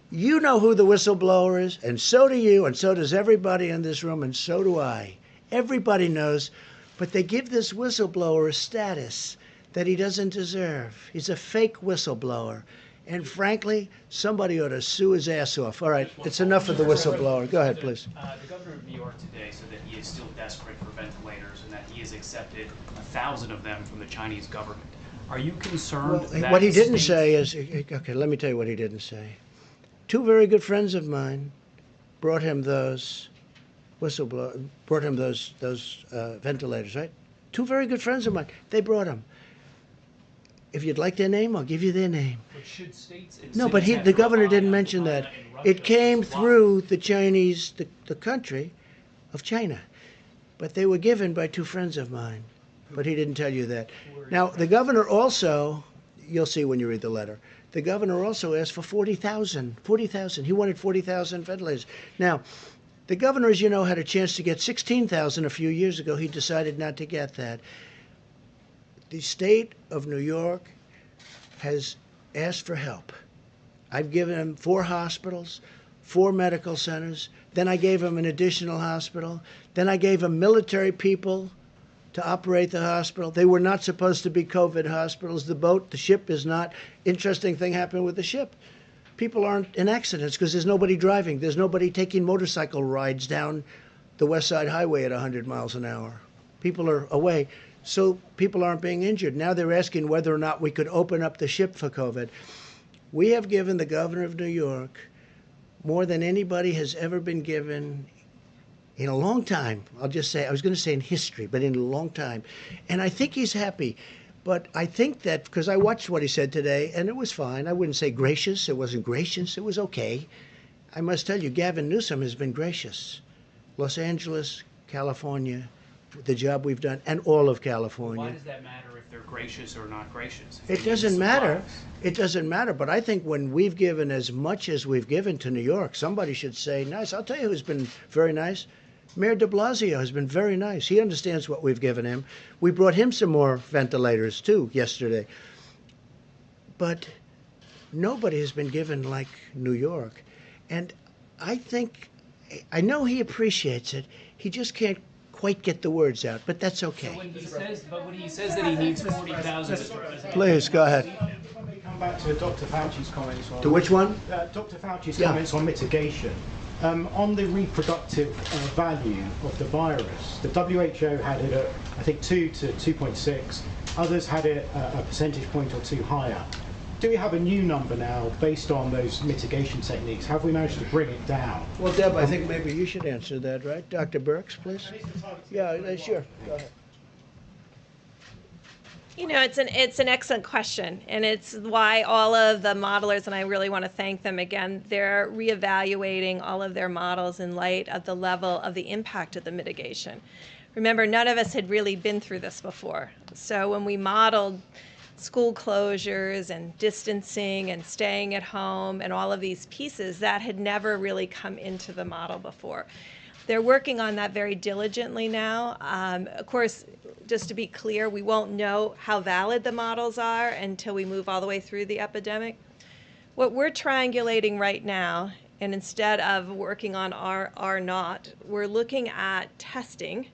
you know who the whistleblower is, and so do you, and so does everybody in this room, and so do I. Everybody knows, but they give this whistleblower a status that he doesn't deserve. He's a fake whistleblower. And frankly, somebody ought to sue his ass off. All right, it's enough of the whistleblower. Go ahead, please. The governor of New York today said that he is still desperate for ventilators and that he has accepted 1,000 of them from the Chinese government. Are you concerned that what he didn't say is, okay, let me tell you what he didn't say. Two very good friends of mine brought him those ventilators, right? Two very good friends of mine. They brought them. If you'd like their name, I'll give you their name. But should states and No, but cities have the to governor rely didn't on mention China that. and Russia It came to supply? through the Chinese, the country of China. But they were given by two friends of mine. But he didn't tell you that. Now, the governor also, you'll see when you read the letter, the governor also asked for 40,000. 40,000. He wanted 40,000 ventilators. Now, the governor, as you know, had a chance to get 16,000 a few years ago. He decided not to get that. The state of New York has asked for help. I've given him 4 hospitals, 4 medical centers. Then I gave him an additional hospital. Then I gave him military people to operate the hospital. They were not supposed to be COVID hospitals. The ship is not. Interesting thing happened with the ship. People aren't in accidents because there's nobody driving. There's nobody taking motorcycle rides down the West Side Highway at 100 miles an hour. People are away. So people aren't being injured. Now they're asking whether or not we could open up the ship for COVID. We have given the governor of New York more than anybody has ever been given in a long time. I'll just say, I was going to say in history, but in a long time. And I think he's happy. But I think that, because I watched what he said today, and it was fine. I wouldn't say gracious. It wasn't gracious. It was okay. I must tell you, Gavin Newsom has been gracious. Los Angeles, California, the job we've done, and all of California. Why does that matter if they're gracious or not gracious? It doesn't matter. It doesn't matter. But I think when we've given as much as we've given to New York, somebody should say nice. I'll tell you who's been very nice. Mayor de Blasio has been very nice. He understands what we've given him. We brought him some more ventilators, too, yesterday. But nobody has been given like New York. And I know he appreciates it. He just can't quite get the words out, but that's okay. So when he says that he needs 40,000, Please, go ahead. If I may come back to Dr. Fauci's comments on... To which one? Dr. Fauci's comments on mitigation. On the reproductive value of the virus, the WHO had it at, I think, 2 to 2.6. Others had it a percentage point or 2 higher. Do we have a new number now based on those mitigation techniques? Have we managed to bring it down? Well, Deb, I think maybe you should answer that, right? Dr. Birx, please. Yeah, sure. Go ahead. You know, it's an excellent question, and it's why all of the modelers, and I really want to thank them again, they're reevaluating all of their models in light of the level of the impact of the mitigation. Remember, none of us had really been through this before. So when we modeled school closures and distancing and staying at home and all of these pieces, that had never really come into the model before. They're working on that very diligently now. Of course, just to be clear, we won't know how valid the models are until we move all the way through the epidemic. What we're triangulating right now, and instead of working on R0, we're looking at testing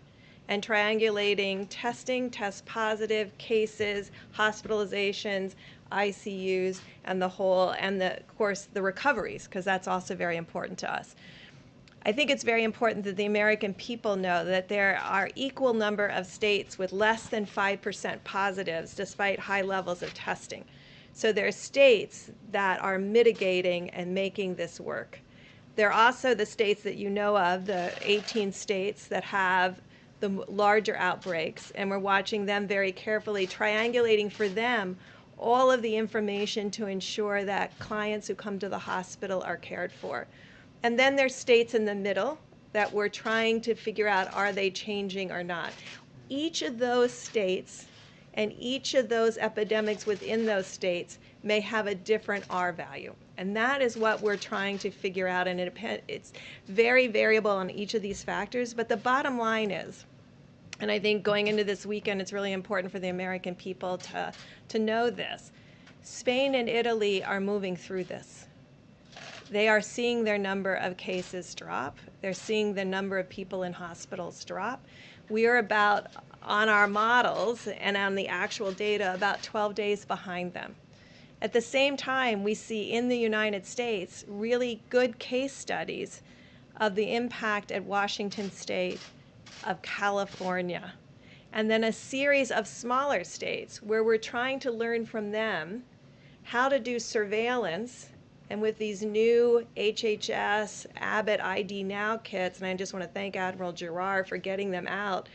and triangulating testing, test positive cases, hospitalizations, ICUs, and of course, the recoveries, because that's also very important to us. I think it's very important that the American people know that there are equal number of states with less than 5% positives despite high levels of testing. So there are states that are mitigating and making this work. There are also the states that you know of, the 18 states that have the larger outbreaks, and we're watching them very carefully, triangulating for them all of the information to ensure that clients who come to the hospital are cared for. And then there's states in the middle that we're trying to figure out, are they changing or not? Each of those states and each of those epidemics within those states may have a different R value. And that is what we're trying to figure out, and it's very variable on each of these factors. But the bottom line is, and I think going into this weekend, it's really important for the American people to know this, Spain and Italy are moving through this. They are seeing their number of cases drop. They're seeing the number of people in hospitals drop. We are about, on our models and on the actual data, about 12 days behind them. At the same time, we see in the United States really good case studies of the impact at Washington State, of California, and then a series of smaller states where we're trying to learn from them how to do surveillance. And with these new HHS, Abbott ID Now kits, and I just want to thank Admiral Giroir for getting them out,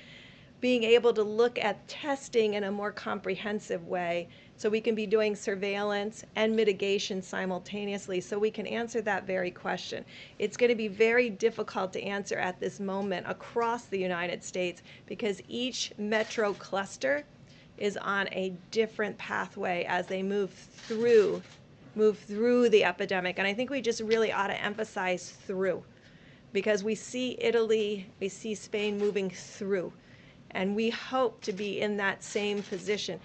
being able to look at testing in a more comprehensive way so we can be doing surveillance and mitigation simultaneously, so we can answer that very question. It's going to be very difficult to answer at this moment across the United States because each metro cluster is on a different pathway as they move through the epidemic. And I think we just really ought to emphasize through, because we see Italy, we see Spain moving through, and we hope to be in that same position.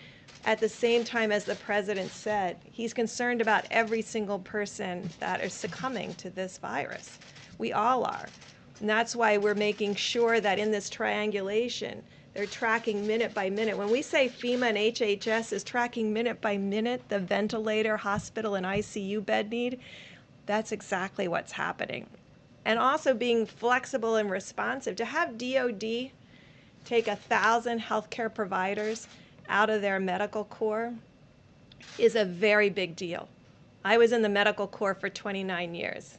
At the same time, as the president said, he's concerned about every single person that is succumbing to this virus. We all are. And that's why we're making sure that in this triangulation, they're tracking minute by minute. When we say FEMA and HHS is tracking minute by minute the ventilator, hospital, and ICU bed need, that's exactly what's happening. And also being flexible and responsive. To have DOD take 1,000 healthcare providers out of their medical corps is a very big deal. I was in the medical corps for 29 years.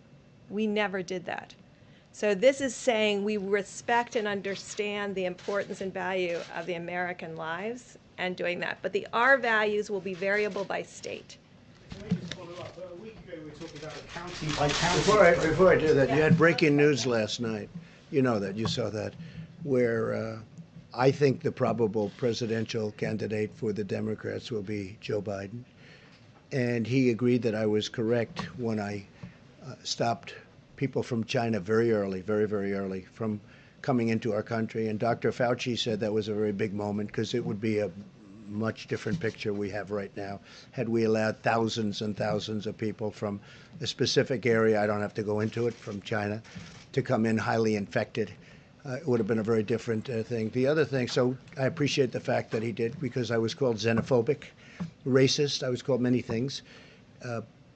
We never did that. So this is saying we respect and understand the importance and value of the American lives and doing that. But the R values will be variable by state. Can I just follow up? A week ago we were talking about a county by county. Before I do that, you had breaking news last night. You know that, you saw that, where I think the probable presidential candidate for the Democrats will be Joe Biden. And he agreed that I was correct when I stopped people from China very early, very, very early, from coming into our country. And Dr. Fauci said that was a very big moment because it would be a much different picture we have right now had we allowed thousands and thousands of people from a specific area, I don't have to go into it, from China, to come in highly infected. It would have been a very different thing. The other thing, so I appreciate the fact that he did, because I was called xenophobic, racist. I was called many things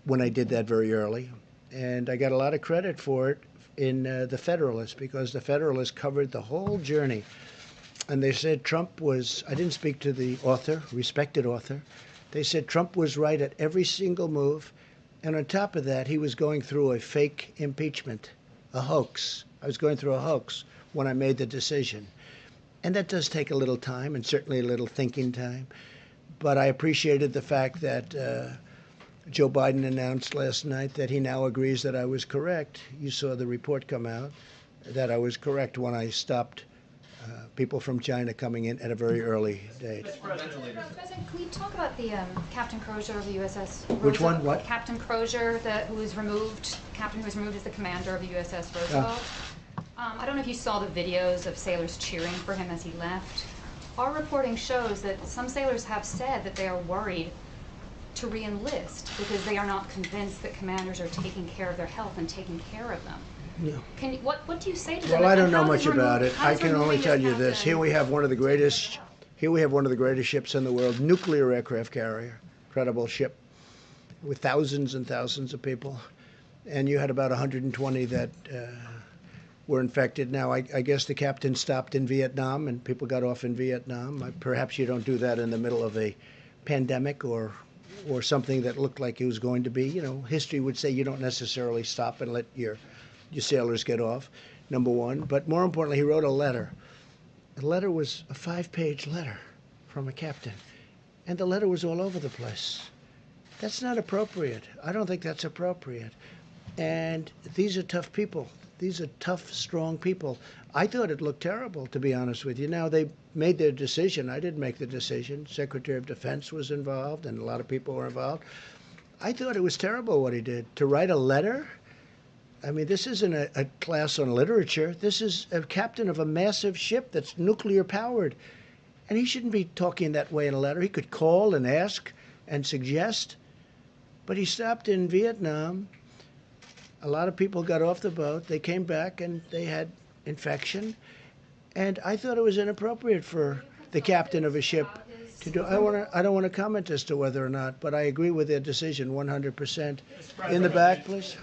when I did that very early. And I got a lot of credit for it in the Federalist, because the Federalist covered the whole journey. And they said Trump was, I didn't speak to the author, respected author. They said Trump was right at every single move. And on top of that, he was going through a fake impeachment, a hoax. I was going through a hoax when I made the decision. And that does take a little time, and certainly a little thinking time. But I appreciated the fact that Joe Biden announced last night that he now agrees that I was correct. You saw the report come out that I was correct when I stopped people from China coming in at a very early date. President, can we talk about the Captain Crozier of the USS Roosevelt? Which one? What? Captain Crozier, who was removed, captain who was removed as the commander of the USS Roosevelt. I don't know if you saw the videos of sailors cheering for him as he left. Our reporting shows that some sailors have said that they are worried to re-enlist because they are not convinced that commanders are taking care of their health and taking care of them. Yeah. What do you say to them? Well, I don't know much about it. I can only tell you this. Here we have one of the greatest ships in the world, nuclear aircraft carrier, incredible ship with thousands and thousands of people. And you had about 120 that were infected. Now, I guess the captain stopped in Vietnam and people got off in Vietnam. Perhaps you don't do that in the middle of a pandemic or or something that looked like it was going to be. You know, history would say you don't necessarily stop and let your sailors get off, number one. But more importantly, he wrote a letter. The letter was a 5-page letter from a captain. And the letter was all over the place. That's not appropriate. I don't think that's appropriate. And these are tough people. These are tough, strong people. I thought it looked terrible, to be honest with you. Now, they made their decision. I didn't make the decision. Secretary of Defense was involved, and a lot of people were involved. I thought it was terrible what he did. To write a letter? I mean, this isn't a class on literature. This is a captain of a massive ship that's nuclear-powered. And he shouldn't be talking that way in a letter. He could call and ask and suggest. But he stopped in Vietnam. A lot of people got off the boat. They came back and they had infection. And I thought it was inappropriate for the captain of a ship to do. I don't want to comment as to whether or not, but I agree with their decision 100%. In the back, please.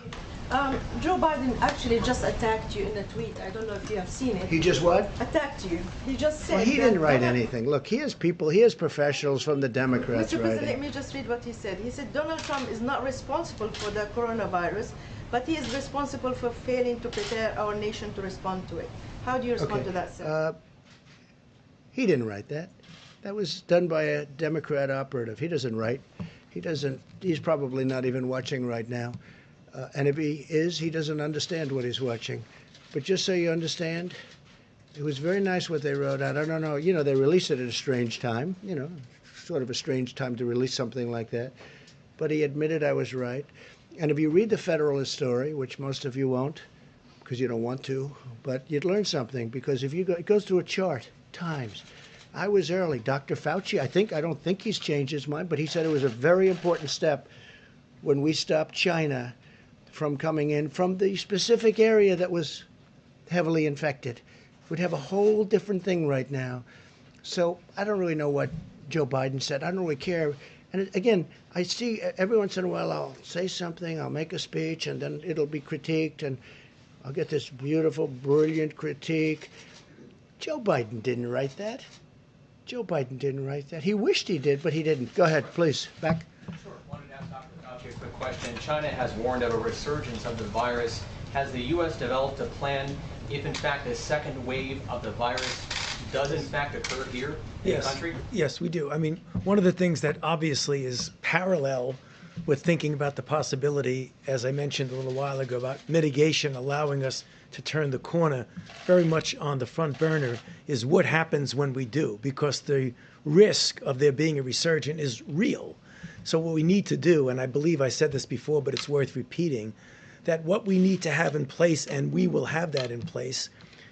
Joe Biden actually just attacked you in a tweet. I don't know if you have seen it. He just what? Attacked you. He just said. Well, he didn't write anything. Look, he has people, he has professionals from the Democrats Mr. President, let writing. me just read what he said. He said Donald Trump is not responsible for the coronavirus, but he is responsible for failing to prepare our nation to respond to it. How do you respond to that, sir? He didn't write that. That was done by a Democrat operative. He doesn't write. He's probably not even watching right now. And if he is, he doesn't understand what he's watching. But just so you understand, it was very nice what they wrote out. I don't know, you know, they released it at a strange time, you know, sort of a strange time to release something like that. But he admitted I was right. And if you read the Federalist story, which most of you won't, because you don't want to, but you'd learn something, because if you go, it goes through a chart, times. I was early. Dr. Fauci, I don't think he's changed his mind, but he said it was a very important step when we stopped China from coming in from the specific area that was heavily infected. We'd have a whole different thing right now. So I don't really know what Joe Biden said. I don't really care. And again, I see every once in a while I'll say something, I'll make a speech, and then it'll be critiqued, and I'll get this beautiful, brilliant critique. Joe Biden didn't write that. Joe Biden didn't write that. He wished he did, but he didn't. Go ahead, please. Back. Sure. Wanted to ask Dr. Fauci a quick question. China has warned of a resurgence of the virus. Has the U.S. developed a plan if, in fact, a second wave of the virus does, in fact, occur here in the country? Yes, we do. I mean, one of the things that obviously is parallel with thinking about the possibility, as I mentioned a little while ago, about mitigation allowing us to turn the corner very much on the front burner, is what happens when we do, because the risk of there being a resurgence is real. So what we need to do, and I believe I said this before, but it's worth repeating, that what we need to have in place, and we will have that in place,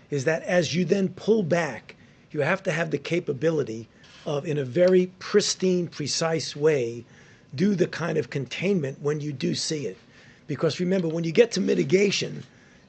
is that as you then pull back, you have to have the capability of, in a very pristine, precise way, do the kind of containment when you do see it. Because remember, when you get to mitigation,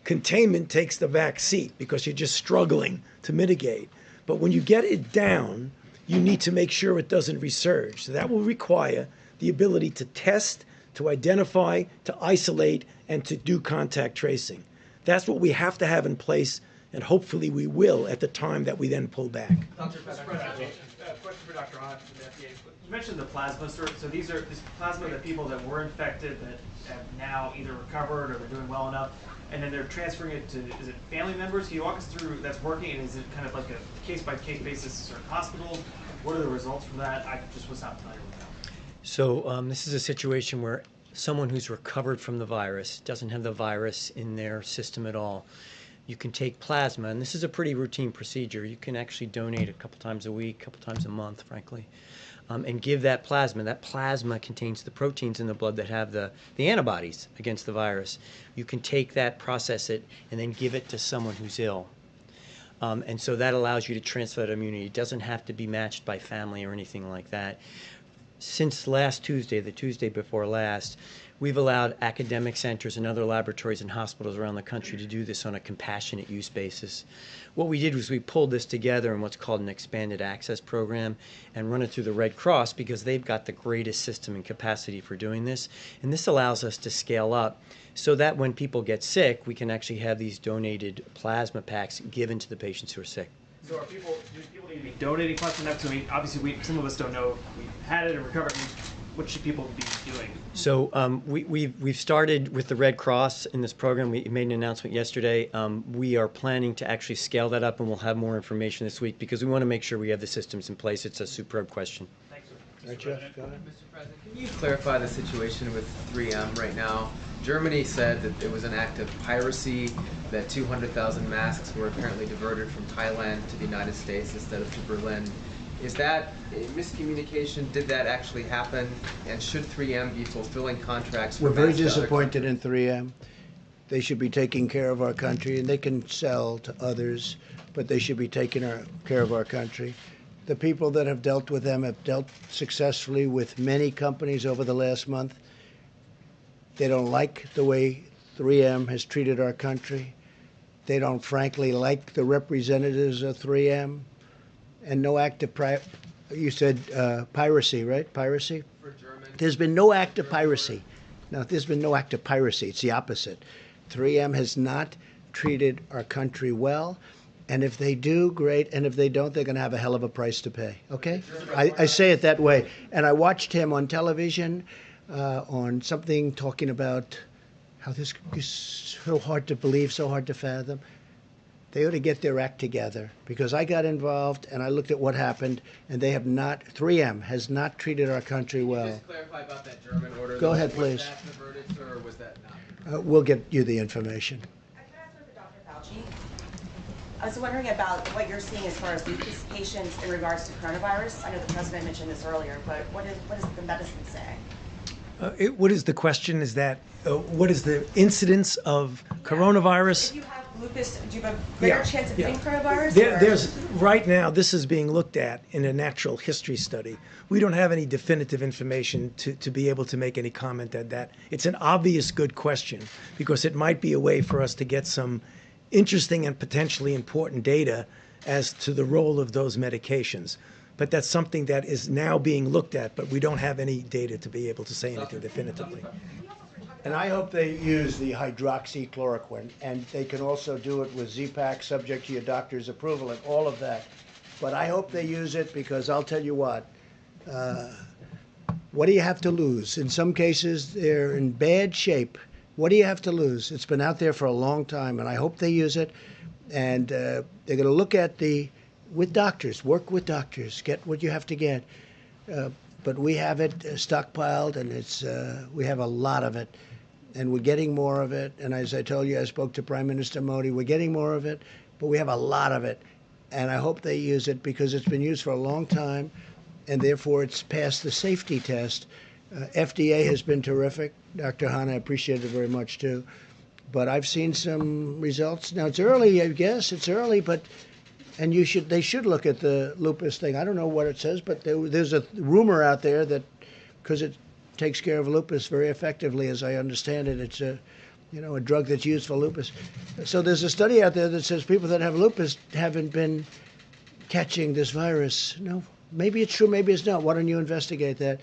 containment takes the back seat because you're just struggling to mitigate. But when you get it down, you need to make sure it doesn't resurge. So that will require the ability to test, to identify, to isolate, and to do contact tracing. That's what we have to have in place, and hopefully we will at the time that we then pull back. Dr. Question for Dr. Ott from the FDA. You mentioned the plasma, sir. So these are this plasma that people that were infected that have now either recovered or they're doing well enough, and then they're transferring it to, is it family members? Can you walk us through that's working, and is it kind of like a case-by-case basis in certain hospitals? What are the results from that? I just was not familiar with that. So this is a situation where someone who's recovered from the virus, doesn't have the virus in their system at all, you can take plasma, and this is a pretty routine procedure. You can actually donate a couple times a week, a couple times a month, frankly, and give that plasma. That plasma contains the proteins in the blood that have the antibodies against the virus. You can take that, process it, and then give it to someone who's ill. And so that allows you to transfer that immunity. It doesn't have to be matched by family or anything like that. Since last Tuesday, the Tuesday before last, we've allowed academic centers and other laboratories and hospitals around the country to do this on a compassionate use basis. What we did was we pulled this together in what's called an expanded access program and run it through the Red Cross because they've got the greatest system and capacity for doing this. And this allows us to scale up so that when people get sick, we can actually have these donated plasma packs given to the patients who are sick. So do people need to be donating plasma next? I mean, obviously, some of us don't know we had it and recovered. what should people be doing? So we've started with the Red Cross in this program. We made an announcement yesterday. We are planning to actually scale that up, and we'll have more information this week because we want to make sure we have the systems in place. It's a superb question. Thanks, sir. Right, Jeff, go ahead. Mr. President, can you clarify the situation with 3M right now? Germany said that it was an act of piracy, that 200,000 masks were apparently diverted from Thailand to the United States instead of to Berlin. Is that a miscommunication? Did that actually happen? And should 3M be fulfilling contracts for We're very masks to other disappointed in 3M. They should be taking care of our country, and they can sell to others, but they should be taking care of our country. The people that have dealt with them have dealt successfully with many companies over the last month. They don't like the way 3M has treated our country. They don't, frankly, like the representatives of 3M. And no act of you said piracy, right? Piracy? For German. There's been no act of piracy. No, there's been no act of piracy. It's the opposite. 3M has not treated our country well. And if they do, great. And if they don't, they're going to have a hell of a price to pay. Okay? I say it that way. And I watched him on television on something talking about how this is so hard to believe, so hard to fathom. They ought to get their act together because I got involved and I looked at what happened, and they have not, 3M has not treated our country well. Can you just clarify about that German order? Go ahead, please. Was that diverted, sir, or was that not? We'll get you the information. I was wondering about what you're seeing as far as lupus patients in regards to coronavirus. I know the president mentioned this earlier, but what does the medicine say? What is the question? Is that what is the incidence of coronavirus? If you have lupus, do you have a greater chance of getting coronavirus? There's right now. This is being looked at in a natural history study. We don't have any definitive information to be able to make any comment at that. It's an obvious good question because it might be a way for us to get some interesting and potentially important data as to the role of those medications. But that's something that is now being looked at, but we don't have any data to be able to say anything definitively. And I hope they use the hydroxychloroquine, and they can also do it with Z-Pak, subject to your doctor's approval and all of that. But I hope they use it because I'll tell you what do you have to lose? In some cases, they're in bad shape. What do you have to lose? It's been out there for a long time, and I hope they use it. And they're going to look at with doctors, work with doctors, get what you have to get. But we have it stockpiled, and we have a lot of it, and we're getting more of it. And as I told you, I spoke to Prime Minister Modi. We're getting more of it, but we have a lot of it. And I hope they use it because it's been used for a long time, and therefore it's passed the safety test. FDA has been terrific. Dr. Hahn, I appreciate it very much, too. But I've seen some results. Now, it's early, I guess. It's early, but they should look at the lupus thing. I don't know what it says, but there's a rumor out there that because it takes care of lupus very effectively, as I understand it, it's a drug that's used for lupus. So there's a study out there that says people that have lupus haven't been catching this virus. No, maybe it's true, maybe it's not. Why don't you investigate that?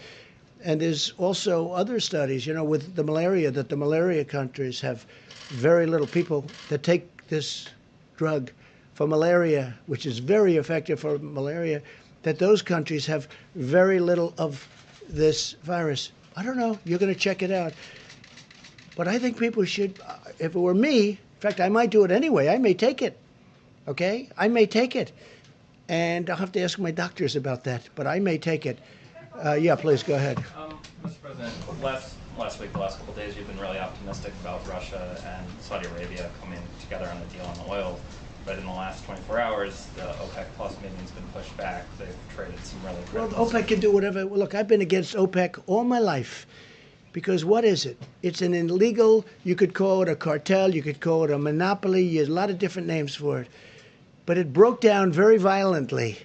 And there's also other studies, with the malaria, that the malaria countries have very little people that take this drug for malaria, which is very effective for malaria, that those countries have very little of this virus. I don't know. You're going to check it out. But I think people should, if it were me, in fact, I might do it anyway. I may take it. Okay? I may take it. And I'll have to ask my doctors about that, but I may take it. Yeah, please, go ahead. Mr. President, last week, the last couple of days, you've been really optimistic about Russia and Saudi Arabia coming together on a deal on the oil. But in the last 24 hours, the OPEC Plus meeting's been pushed back. They've traded some really critical... Well, OPEC can do whatever. Look, I've been against OPEC all my life. Because what is it? It's an illegal, you could call it a cartel, you could call it a monopoly, there's a lot of different names for it. But it broke down very violently.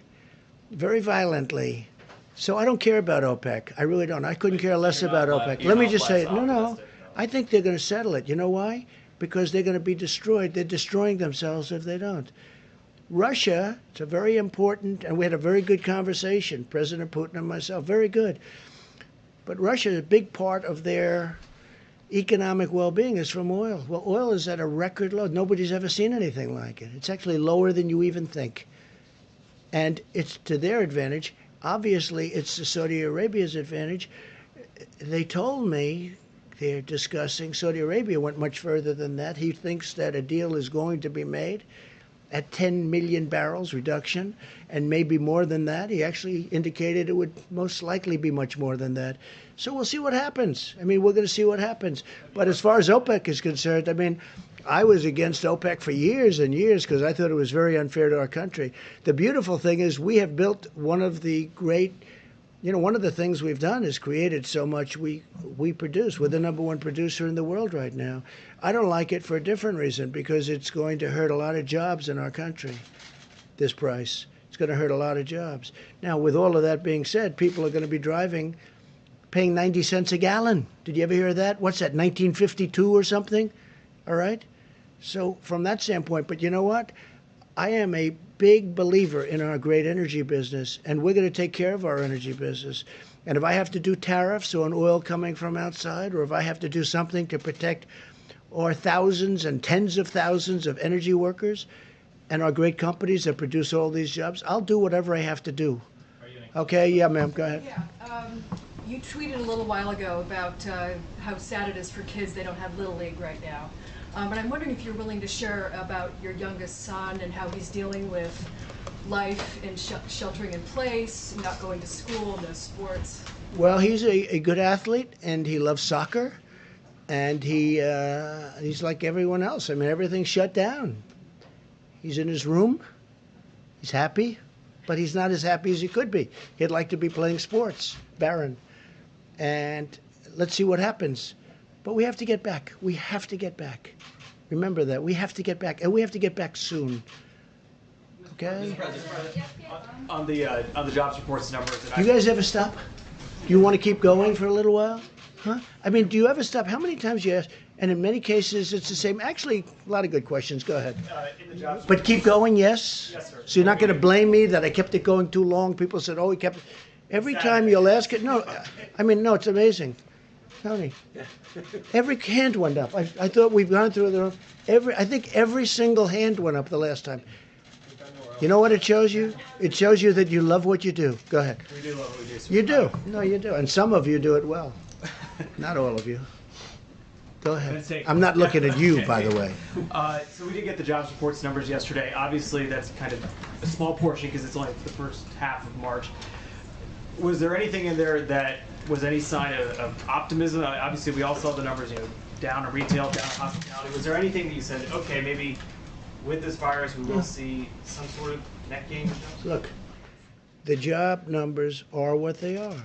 Very violently. So I don't care about OPEC. I really don't. I couldn't care less about OPEC. Let me just say, no. I think they're going to settle it. You know why? Because they're going to be destroyed. They're destroying themselves if they don't. Russia, it's a very important, and we had a very good conversation, President Putin and myself, very good. But Russia, a big part of their economic well-being is from oil. Well, oil is at a record low. Nobody's ever seen anything like it. It's actually lower than you even think. And it's to their advantage. Obviously, it's to Saudi Arabia's advantage. they told me they're discussing, Saudi Arabia went much further than that. He thinks that a deal is going to be made at 10 million barrels reduction, and maybe more than that. He actually indicated it would most likely be much more than that. So we'll see what happens. I mean, we're going to see what happens. But as far as OPEC is concerned, I mean, I was against OPEC for years and years because I thought it was very unfair to our country. The beautiful thing is we have built one of the great, one of the things we've done is created so much we produce. We're the #1 producer in the world right now. I don't like it for a different reason, because it's going to hurt a lot of jobs in our country, this price. It's going to hurt a lot of jobs. Now, with all of that being said, people are going to be paying 90 cents a gallon. Did you ever hear of that? What's that, 1952 or something? All right? So from that standpoint, but you know what? I am a big believer in our great energy business, and we're going to take care of our energy business. And if I have to do tariffs on oil coming from outside, or if I have to do something to protect our thousands and tens of thousands of energy workers and our great companies that produce all these jobs, I'll do whatever I have to do. Okay, yeah, ma'am, go ahead. Yeah, you tweeted a little while ago about how sad it is for kids they don't have Little League right now. But I'm wondering if you're willing to share about your youngest son and how he's dealing with life and sheltering in place, not going to school, no sports. Well, he's a good athlete, and he loves soccer, and he's like everyone else. I mean, everything's shut down. He's in his room. He's happy, but he's not as happy as he could be. He'd like to be playing sports, Barron. And let's see what happens. But we have to get back. We have to get back. Remember that. We have to get back, and we have to get back soon. Okay? On the jobs reports numbers. Do you guys ever stop? Do you want to keep going for a little while? Huh? I mean, do you ever stop? How many times you ask? And in many cases, it's the same. Actually, a lot of good questions. Go ahead. In the jobs But keep going, yes? Yes, sir. So you're not going to blame me that I kept it going too long? People said, oh, he kept it. Every time you'll ask it. No, I mean, no, it's amazing. Tony, every hand went up. I thought we've gone through I think every single hand went up the last time. You know what it shows you? It shows you that you love what you do. Go ahead. We do love what we do. So you do. No, you do. And some of you do it well. Not all of you. Go ahead. I'm not looking at you, by the way. So we did get the jobs reports numbers yesterday. Obviously, that's kind of a small portion because it's only the first half of March. Was there anything in there that was any sign of optimism? Obviously, we all saw the numbers, down in retail, down in hospitality. Was there anything that you said, okay, maybe with this virus we will see some sort of net gain? Look, the job numbers are what they are.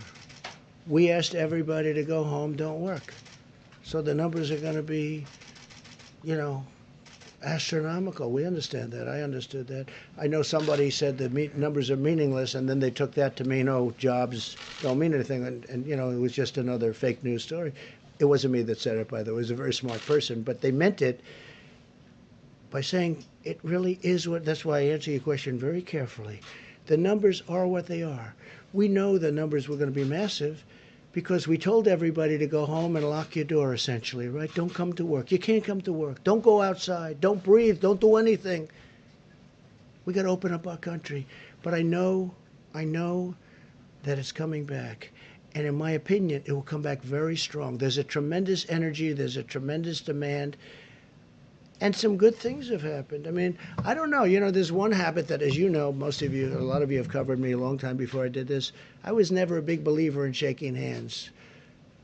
We asked everybody to go home, don't work. So the numbers are going to be, astronomical. We understand that. I understood that. I know somebody said the numbers are meaningless, and then they took that to mean, oh, jobs don't mean anything, and it was just another fake news story. It wasn't me that said it, by the way. It was a very smart person, but they meant it by saying it really is what. That's why I answer your question very carefully. The numbers are what they are. We know the numbers were going to be massive because we told everybody to go home and lock your door, essentially, right? Don't come to work. You can't come to work. Don't go outside. Don't breathe. Don't do anything. We got to open up our country. But I know that it's coming back. And in my opinion, it will come back very strong. There's a tremendous energy. There's a tremendous demand. And some good things have happened. I mean, I don't know. There's one habit that, as you know, most of you, a lot of you have covered me a long time before I did this. I was never a big believer in shaking hands.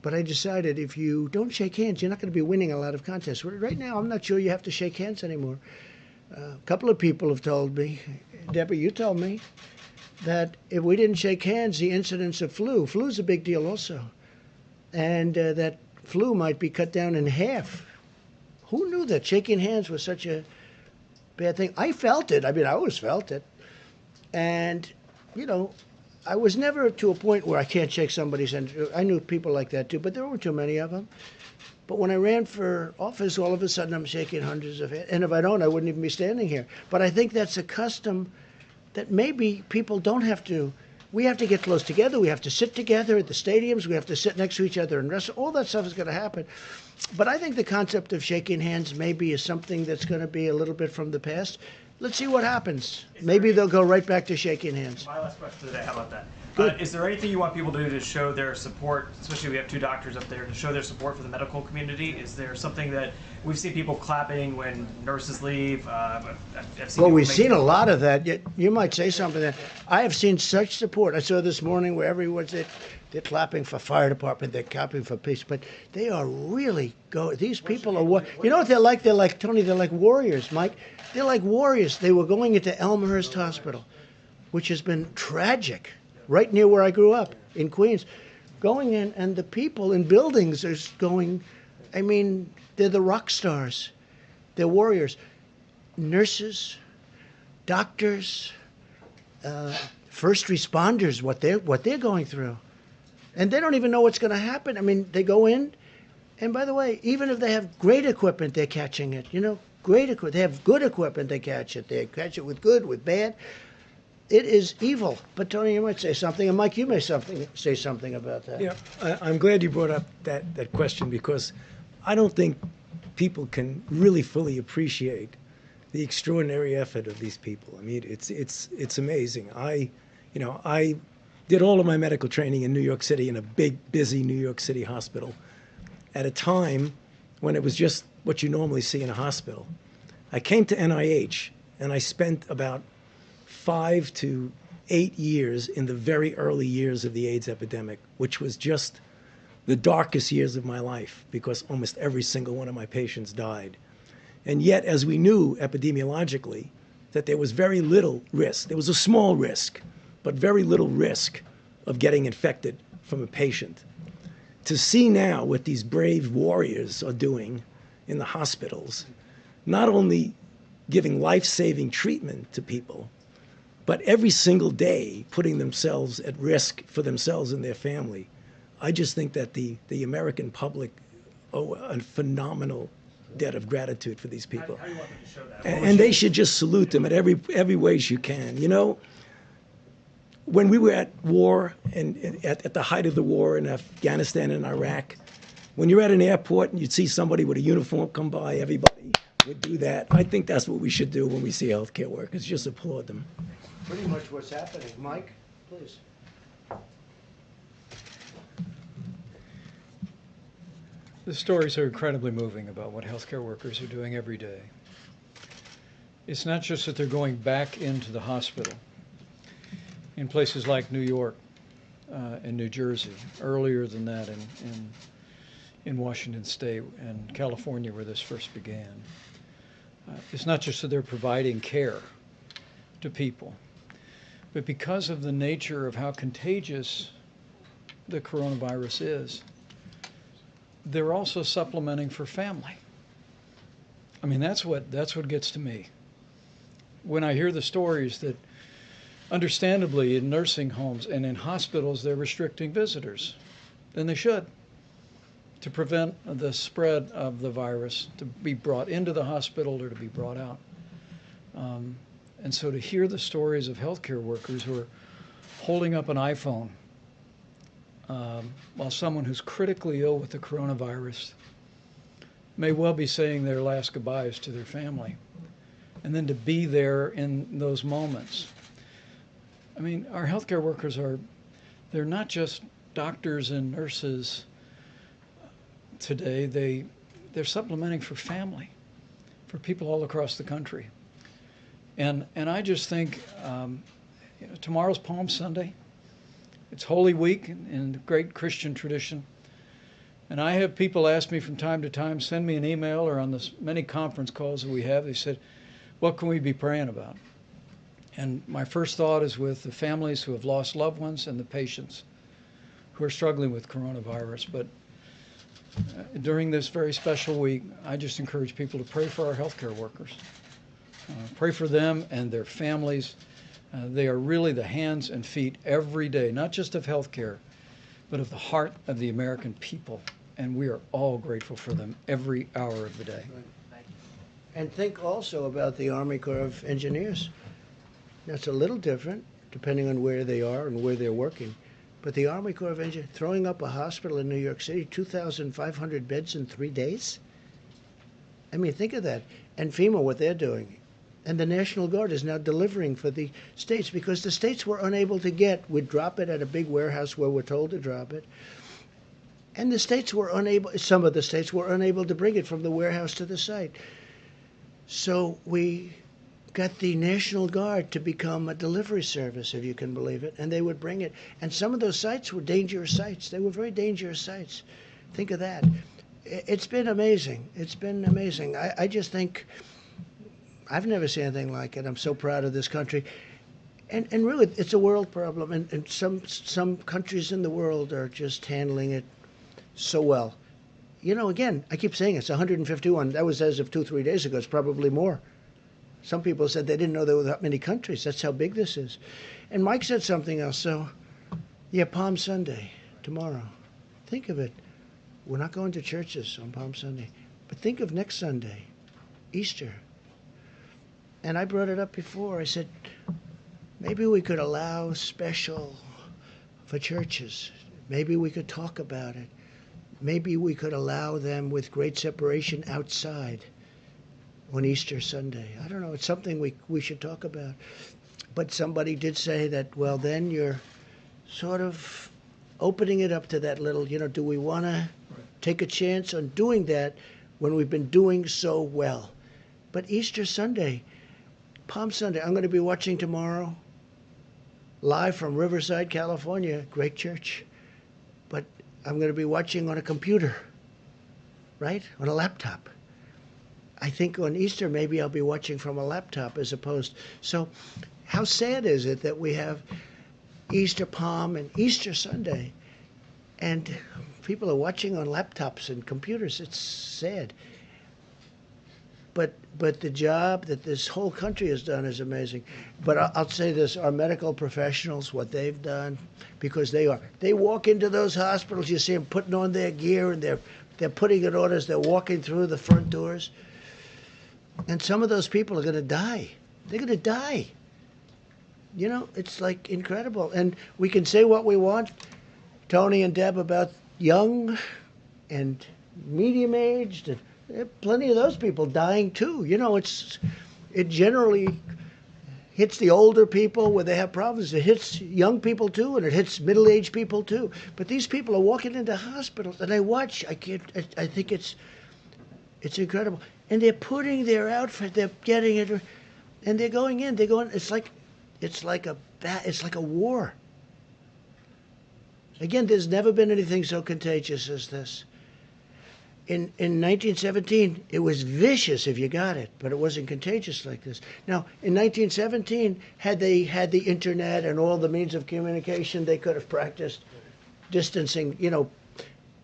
But I decided if you don't shake hands, you're not going to be winning a lot of contests. Right now, I'm not sure you have to shake hands anymore. A couple of people have told me, Deborah, you told me, that if we didn't shake hands, the incidence of flu's a big deal also. And that flu might be cut down in half. Who knew that shaking hands was such a bad thing? I felt it. I mean, I always felt it. And, I was never to a point where I can't shake somebody's hand. I knew people like that too, but there weren't too many of them. But when I ran for office, all of a sudden I'm shaking hundreds of hands. And if I don't, I wouldn't even be standing here. But I think that's a custom that maybe people don't have to. We have to get close together. We have to sit together at the stadiums. We have to sit next to each other and wrestle. All that stuff is going to happen. But I think the concept of shaking hands maybe is something that's going to be a little bit from the past. Let's see what happens. Maybe they'll go right back to shaking hands. My last question today, how about that? Good. Is there anything you want people to do to show their support, especially we have 2 doctors up there, to show their support for the medical community? Is there something that we've seen people clapping when nurses leave? I've seen Well, people we've make- seen a lot of that. You might say something that I have seen such support. I saw this morning where everyone's they're clapping for fire department, they're clapping for police, but they are really these people are you know what they're like? They're like, Tony, they're like warriors, Mike. They're like warriors. They were going into Elmhurst Hospital, which has been tragic, right near where I grew up in Queens. Going in, and the people in buildings are going, I mean, they're the rock stars. They're warriors. Nurses, doctors, first responders, what they're going through. And they don't even know what's going to happen. I mean, they go in, and by the way, even if they have great equipment, they're catching it. You know, great equipment. They have good equipment, they catch it. They catch it with good, with bad. It is evil. But Tony, you might say something, and Mike, you may say something about that. Yeah, I'm glad you brought up that question, because I don't think people can really fully appreciate the extraordinary effort of these people. I mean, it's amazing. I did all of my medical training in New York City in a big, busy New York City hospital at a time when it was just what you normally see in a hospital. I came to NIH, and I spent about 5 to 8 years in the very early years of the AIDS epidemic, which was just the darkest years of my life, because almost every single one of my patients died. And yet, as we knew epidemiologically, that there was very little risk. There was a small risk, but very little risk of getting infected from a patient. To see now what these brave warriors are doing in the hospitals, not only giving life-saving treatment to people, but every single day putting themselves at risk for themselves and their family, I just think that the American public owe a phenomenal debt of gratitude for these people. How do you want them to show that? And they should just salute them at every way you can. You know, when we were at war and at the height of the war in Afghanistan and Iraq, when you're at an airport and you'd see somebody with a uniform come by, everybody would do that. I think that's what we should do when we see healthcare workers, just applaud them. Pretty much what's happening. Mike, please. The stories are incredibly moving about what healthcare workers are doing every day. It's not just that they're going back into the hospital in places like New York and New Jersey, earlier than that in Washington State and California, where this first began. It's not just that they're providing care to people, but because of the nature of how contagious the coronavirus is, they're also supplementing for family. I mean, that's what gets to me. When I hear the stories that, understandably, in nursing homes and in hospitals, they're restricting visitors, and they should, to prevent the spread of the virus to be brought into the hospital or to be brought out. And so to hear the stories of healthcare workers who are holding up an iPhone while someone who's critically ill with the coronavirus may well be saying their last goodbyes to their family, and then to be there in those moments. I mean, our healthcare workers they're not just doctors and nurses today. They're supplementing for family, for people all across the country. And I just think tomorrow's Palm Sunday. It's Holy Week in the great Christian tradition. And I have people ask me from time to time, send me an email or on the many conference calls that we have, they said, what can we be praying about? And my first thought is with the families who have lost loved ones and the patients who are struggling with coronavirus. But during this very special week, I just encourage people to pray for our healthcare workers. Pray for them and their families. They are really the hands and feet every day, not just of healthcare, but of the heart of the American people. And we are all grateful for them every hour of the day. And think also about the Army Corps of Engineers. That's a little different, depending on where they are and where they're working. But the Army Corps of Engineers, throwing up a hospital in New York City, 2,500 beds in 3 days? I mean, think of that. And FEMA, what they're doing. And the National Guard is now delivering for the states because the states were unable to get. We'd drop it at a big warehouse where we're told to drop it. And the states were unable, some of the states were unable to bring it from the warehouse to the site. So we got the National Guard to become a delivery service, if you can believe it, and they would bring it. And some of those sites were dangerous sites. They were very dangerous sites. Think of that. It's been amazing. It's been amazing. I just think I've never seen anything like it. I'm so proud of this country. And really, it's a world problem, and some countries in the world are just handling it so well. You know, again, I keep saying it's 151. That was as of 2-3 days ago. It's probably more. Some people said they didn't know there were that many countries. That's how big this is. And Mike said something else. So, yeah, Palm Sunday, tomorrow. Think of it. We're not going to churches on Palm Sunday. But think of next Sunday, Easter. And I brought it up before. I said, maybe we could allow special for churches. Maybe we could talk about it. Maybe we could allow them with great separation outside on Easter Sunday. I don't know. It's something we should talk about. But somebody did say that, well, then you're sort of opening it up to that little, do we want to take a chance on doing that when we've been doing so well? But Easter Sunday, Palm Sunday, I'm going to be watching tomorrow live from Riverside, California, great church. But I'm going to be watching on a computer, right? On a laptop. I think on Easter, maybe I'll be watching from a laptop as opposed. So how sad is it that we have Easter Palm and Easter Sunday and people are watching on laptops and computers? It's sad. But the job that this whole country has done is amazing. But I'll say this, our medical professionals, what they've done, because they walk into those hospitals, you see them putting on their gear and they're putting it on as they're walking through the front doors. And some of those people are going to die. They're going to die. It's like incredible. And we can say what we want, Tony and Deb, about young and medium-aged, and there are plenty of those people dying too. It generally hits the older people where they have problems. It hits young people too, and it hits middle-aged people too. But these people are walking into hospitals, and I watch. I think it's incredible. And they're putting their outfit. They're getting it, and they're going in. They're going. It's like a war. Again, there's never been anything so contagious as this. In 1917, it was vicious if you got it, but it wasn't contagious like this. Now, in 1917, had they had the internet and all the means of communication, they could have practiced distancing.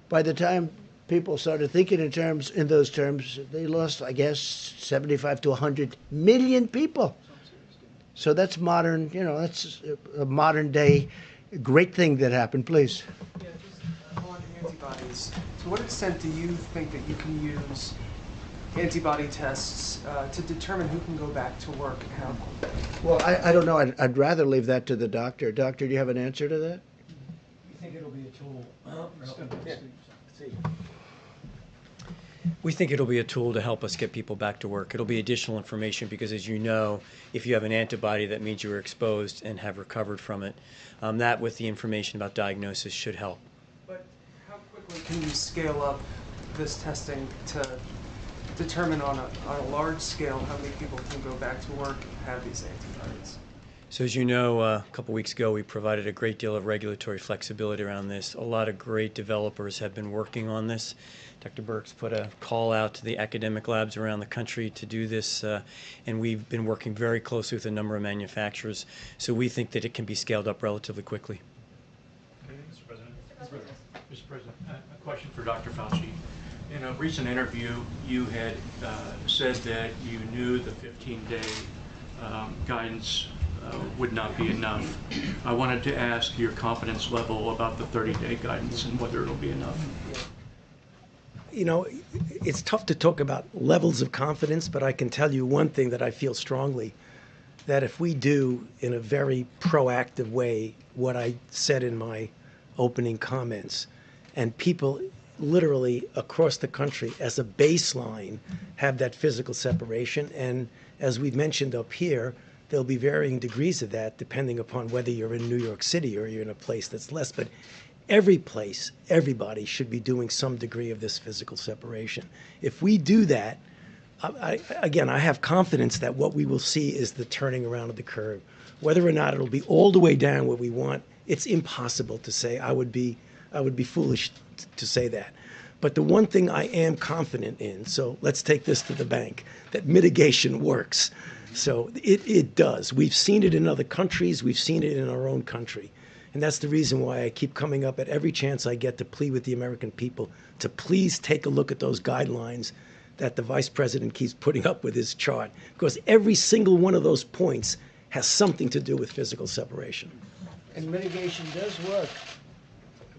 By the time people started thinking in those terms, they lost, I guess, 75 to 100 million people. So that's modern, that's a modern day great thing that happened. Please. Yeah, just on antibodies. To what extent do you think that you can use antibody tests to determine who can go back to work and how? Well, I don't know. I'd rather leave that to the doctor. Doctor, do you have an answer to that? You think it'll be a tool? We think it'll be a tool to help us get people back to work. It'll be additional information because, as you know, if you have an antibody, that means you were exposed and have recovered from it. That, with the information about diagnosis, should help. But how quickly can you scale up this testing to determine on a large scale how many people can go back to work and have these antibodies? So as you know, a couple weeks ago, we provided a great deal of regulatory flexibility around this. A lot of great developers have been working on this. Dr. Birx put a call out to the academic labs around the country to do this, and we've been working very closely with a number of manufacturers. So we think that it can be scaled up relatively quickly. Okay, Mr. President. Mr. President, a question for Dr. Fauci. In a recent interview, you had said that you knew the 15-day guidance would not be enough. I wanted to ask your confidence level about the 30-day guidance and whether it'll be enough. It's tough to talk about levels of confidence, but I can tell you one thing that I feel strongly, that if we do in a very proactive way what I said in my opening comments, and people literally across the country as a baseline have that physical separation, and As we've mentioned up here, there'll be varying degrees of that depending upon whether you're in New York City or you're in a place that's less. But every place, everybody should be doing some degree of this physical separation. If we do that, I have confidence that what we will see is the turning around of the curve. Whether or not it'll be all the way down where we want, it's impossible to say. I would be foolish to say that. But the one thing I am confident in, so let's take this to the bank, that mitigation works. So it does. We've seen it in other countries. We've seen it in our own country. And that's the reason why I keep coming up at every chance I get to plead with the American people to please take a look at those guidelines that the Vice President keeps putting up with his chart. Because every single one of those points has something to do with physical separation. And mitigation does work.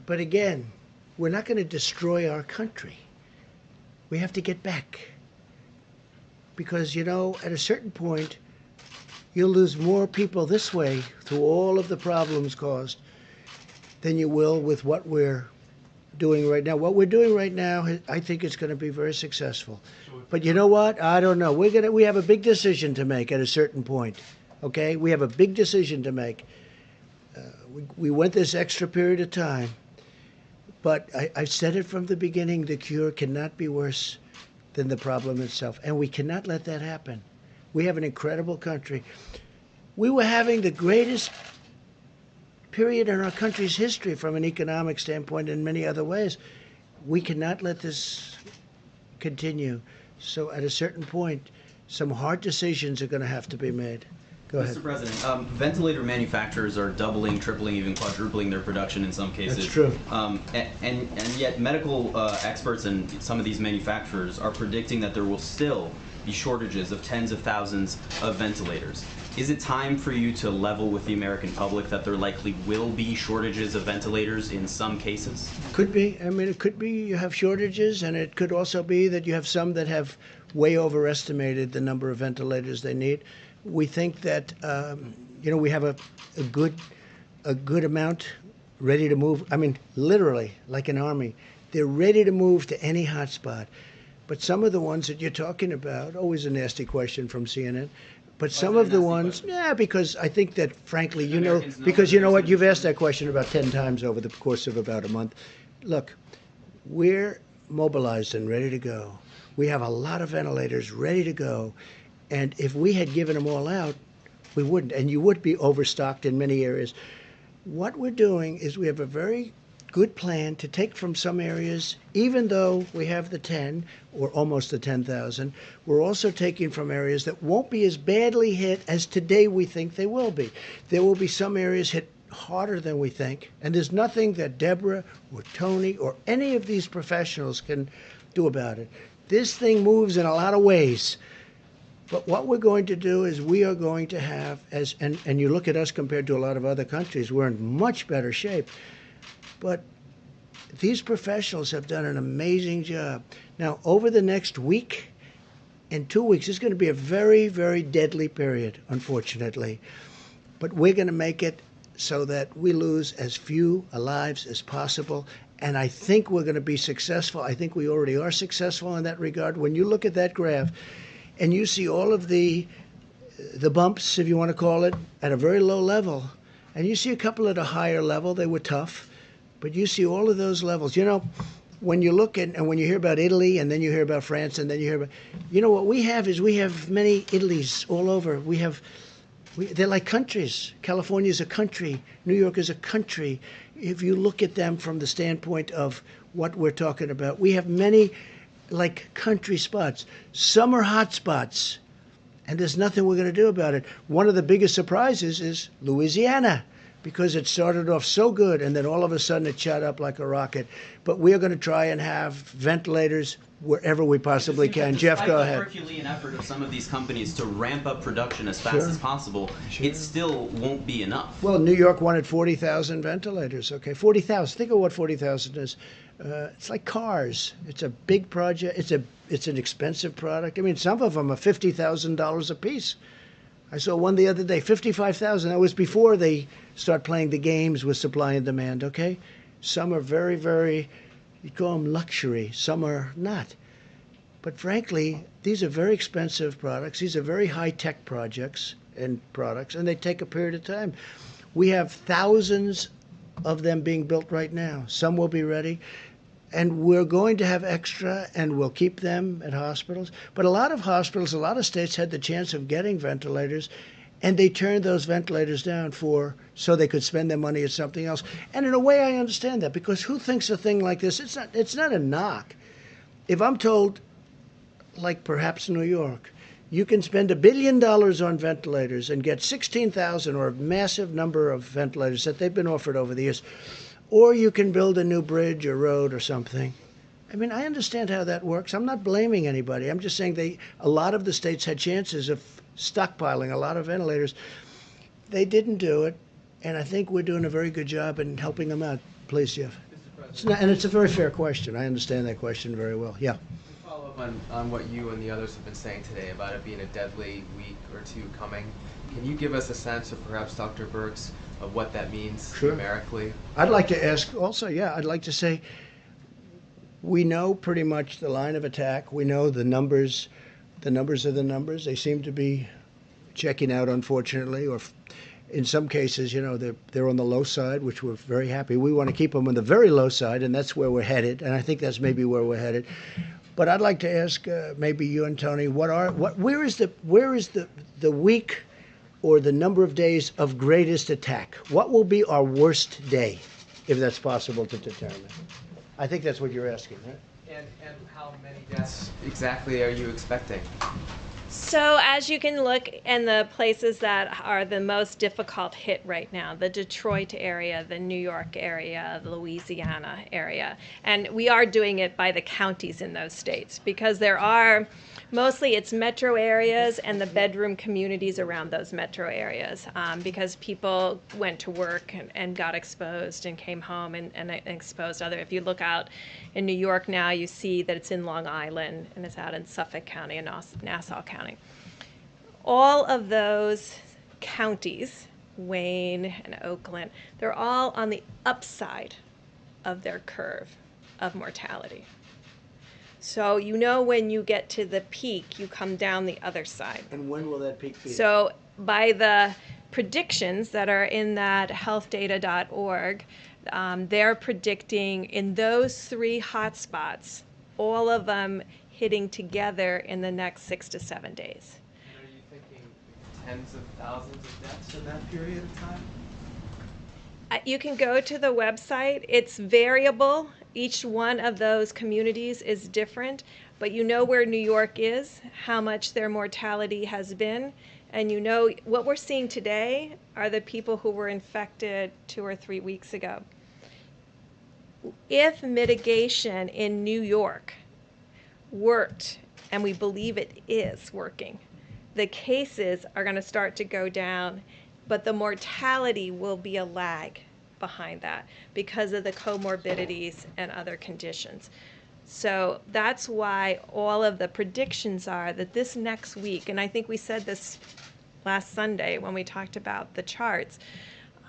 But again, we're not going to destroy our country. We have to get back. Because, you know, at a certain point, you'll lose more people this way through all of the problems caused than you will with what we're doing right now. What we're doing right now, I think it's going to be very successful. But you know what? I don't know. We have a big decision to make at a certain point. Okay? We have a big decision to make. We went this extra period of time. But I said it from the beginning, the cure cannot be worse than the problem itself. And we cannot let that happen. We have an incredible country. We were having the greatest period in our country's history from an economic standpoint and many other ways. We cannot let this continue. So at a certain point, some hard decisions are going to have to be made. Go ahead. Mr. President, ventilator manufacturers are doubling, tripling, even quadrupling their production in some cases. That's true. And yet medical experts and some of these manufacturers are predicting that there will still be shortages of tens of thousands of ventilators. Is it time for you to level with the American public that there likely will be shortages of ventilators in some cases? Could be. I mean, it could be you have shortages, and it could also be that you have some that have way overestimated the number of ventilators they need. We think that, you know, we have a good amount ready to move. I mean, literally, like an army. They're ready to move to any hotspot. But some of the ones that you're talking about, always a nasty question from CNN, but some of the ones, yeah, because I think that, frankly, you know, because you know what, you've asked that question about 10 times over the course of about a month. Look, we're mobilized and ready to go. We have a lot of ventilators ready to go. And if we had given them all out, we wouldn't. And you would be overstocked in many areas. What we're doing is we have a very good plan to take from some areas, even though we have the 10 or almost the 10,000, we're also taking from areas that won't be as badly hit as today we think they will be. There will be some areas hit harder than we think, and there's nothing that Deborah or Tony or any of these professionals can do about it. This thing moves in a lot of ways. But what we're going to do is we are going to have, and you look at us compared to a lot of other countries, we're in much better shape. But these professionals have done an amazing job. Now, over the next week and 2 weeks, it's going to be a very, very deadly period, unfortunately. But we're going to make it so that we lose as few lives as possible. And I think we're going to be successful. I think we already are successful in that regard. When you look at that graph and you see all of the bumps, if you want to call it, at a very low level, and you see a couple at a higher level, they were tough. But you see all of those levels. You know, when you look at, and when you hear about Italy, and then you hear about France, and then you hear about, you know, what we have is we have many Italys all over. They're like countries. California is a country. New York is a country. If you look at them from the standpoint of what we're talking about, we have many, like, country spots. Some are hot spots, and there's nothing we're going to do about it. One of the biggest surprises is Louisiana, because it started off so good, and then all of a sudden it shot up like a rocket. But we are going to try and have ventilators wherever we possibly can. Jeff, go ahead. Despite the Herculean effort of some of these companies to ramp up production as fast as possible, it still won't be enough. Well, New York wanted 40,000 ventilators. Okay, 40,000. Think of what 40,000 is. It's like cars. It's a big project. It's an expensive product. I mean, some of them are $50,000 a piece. I saw one the other day, $55,000. That was before they start playing the games with supply and demand, okay? Some are very, very, you call them luxury. Some are not. But frankly, these are very expensive products. These are very high-tech projects and products, and they take a period of time. We have thousands of them being built right now. Some will be ready. And we're going to have extra, and we'll keep them at hospitals. But a lot of hospitals, a lot of states had the chance of getting ventilators, and they turned those ventilators down so they could spend their money at something else. And in a way, I understand that, because who thinks a thing like this? It's not a knock. If I'm told, like perhaps New York, you can spend $1 billion on ventilators and get 16,000 or a massive number of ventilators that they've been offered over the years, or you can build a new bridge or road or something. I mean, I understand how that works. I'm not blaming anybody. I'm just saying a lot of the states had chances of stockpiling a lot of ventilators. They didn't do it, and I think we're doing a very good job in helping them out. Please, Jeff. And it's a very fair question. I understand that question very well. Yeah. To follow up on what you and the others have been saying today about it being a deadly week or two coming, can you give us a sense, or perhaps Dr. Birx, of what that means numerically? I'd like to ask also, I'd like to say, we know pretty much the line of attack. We know the numbers. The numbers are the numbers. They seem to be checking out, unfortunately, or in some cases, they're on the low side, which we're very happy. We want to keep them on the very low side, and that's where we're headed. And I think that's maybe where we're headed. But I'd like to ask maybe you and Tony, where is the week or the number of days of greatest attack? What will be our worst day, if that's possible to determine? I think that's what you're asking, right? And how many deaths exactly are you expecting? So as you can look in the places that are the most difficult hit right now, the Detroit area, the New York area, the Louisiana area, and we are doing it by the counties in those states, because there are mostly it's metro areas and the bedroom communities around those metro areas, because people went to work and got exposed and came home and exposed other. If you look out in New York now, you see that it's in Long Island and it's out in Suffolk County and Nassau County. All of those counties, Wayne and Oakland, they're all on the upside of their curve of mortality. So when you get to the peak, you come down the other side. And when will that peak be? So by the predictions that are in that healthdata.org, they're predicting in those 3 hotspots, all of them hitting together in the next 6 to 7 days. And are you thinking tens of thousands of deaths in that period of time? You can go to the website. It's variable. Each one of those communities is different, but you know where New York is, how much their mortality has been, and what we're seeing today are the people who were infected 2 or 3 weeks ago. If mitigation in New York worked, and we believe it is working, the cases are going to start to go down, but the mortality will be a lag behind that because of the comorbidities and other conditions. So that's why all of the predictions are that this next week, and I think we said this last Sunday when we talked about the charts,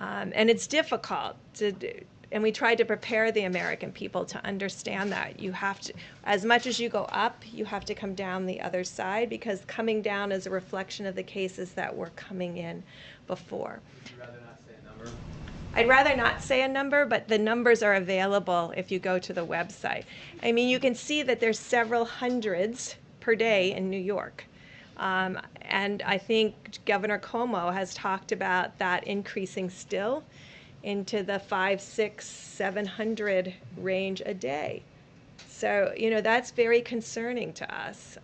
and it's difficult to do, and we tried to prepare the American people to understand that you have to, as much as you go up, you have to come down the other side, because coming down is a reflection of the cases that were coming in before. Would you rather not say a number? I'd rather not say a number, but the numbers are available if you go to the website. I mean, you can see that there's several hundreds per day in New York. And I think Governor Cuomo has talked about that increasing still into the 500, 600, 700 range a day. So, that's very concerning to us.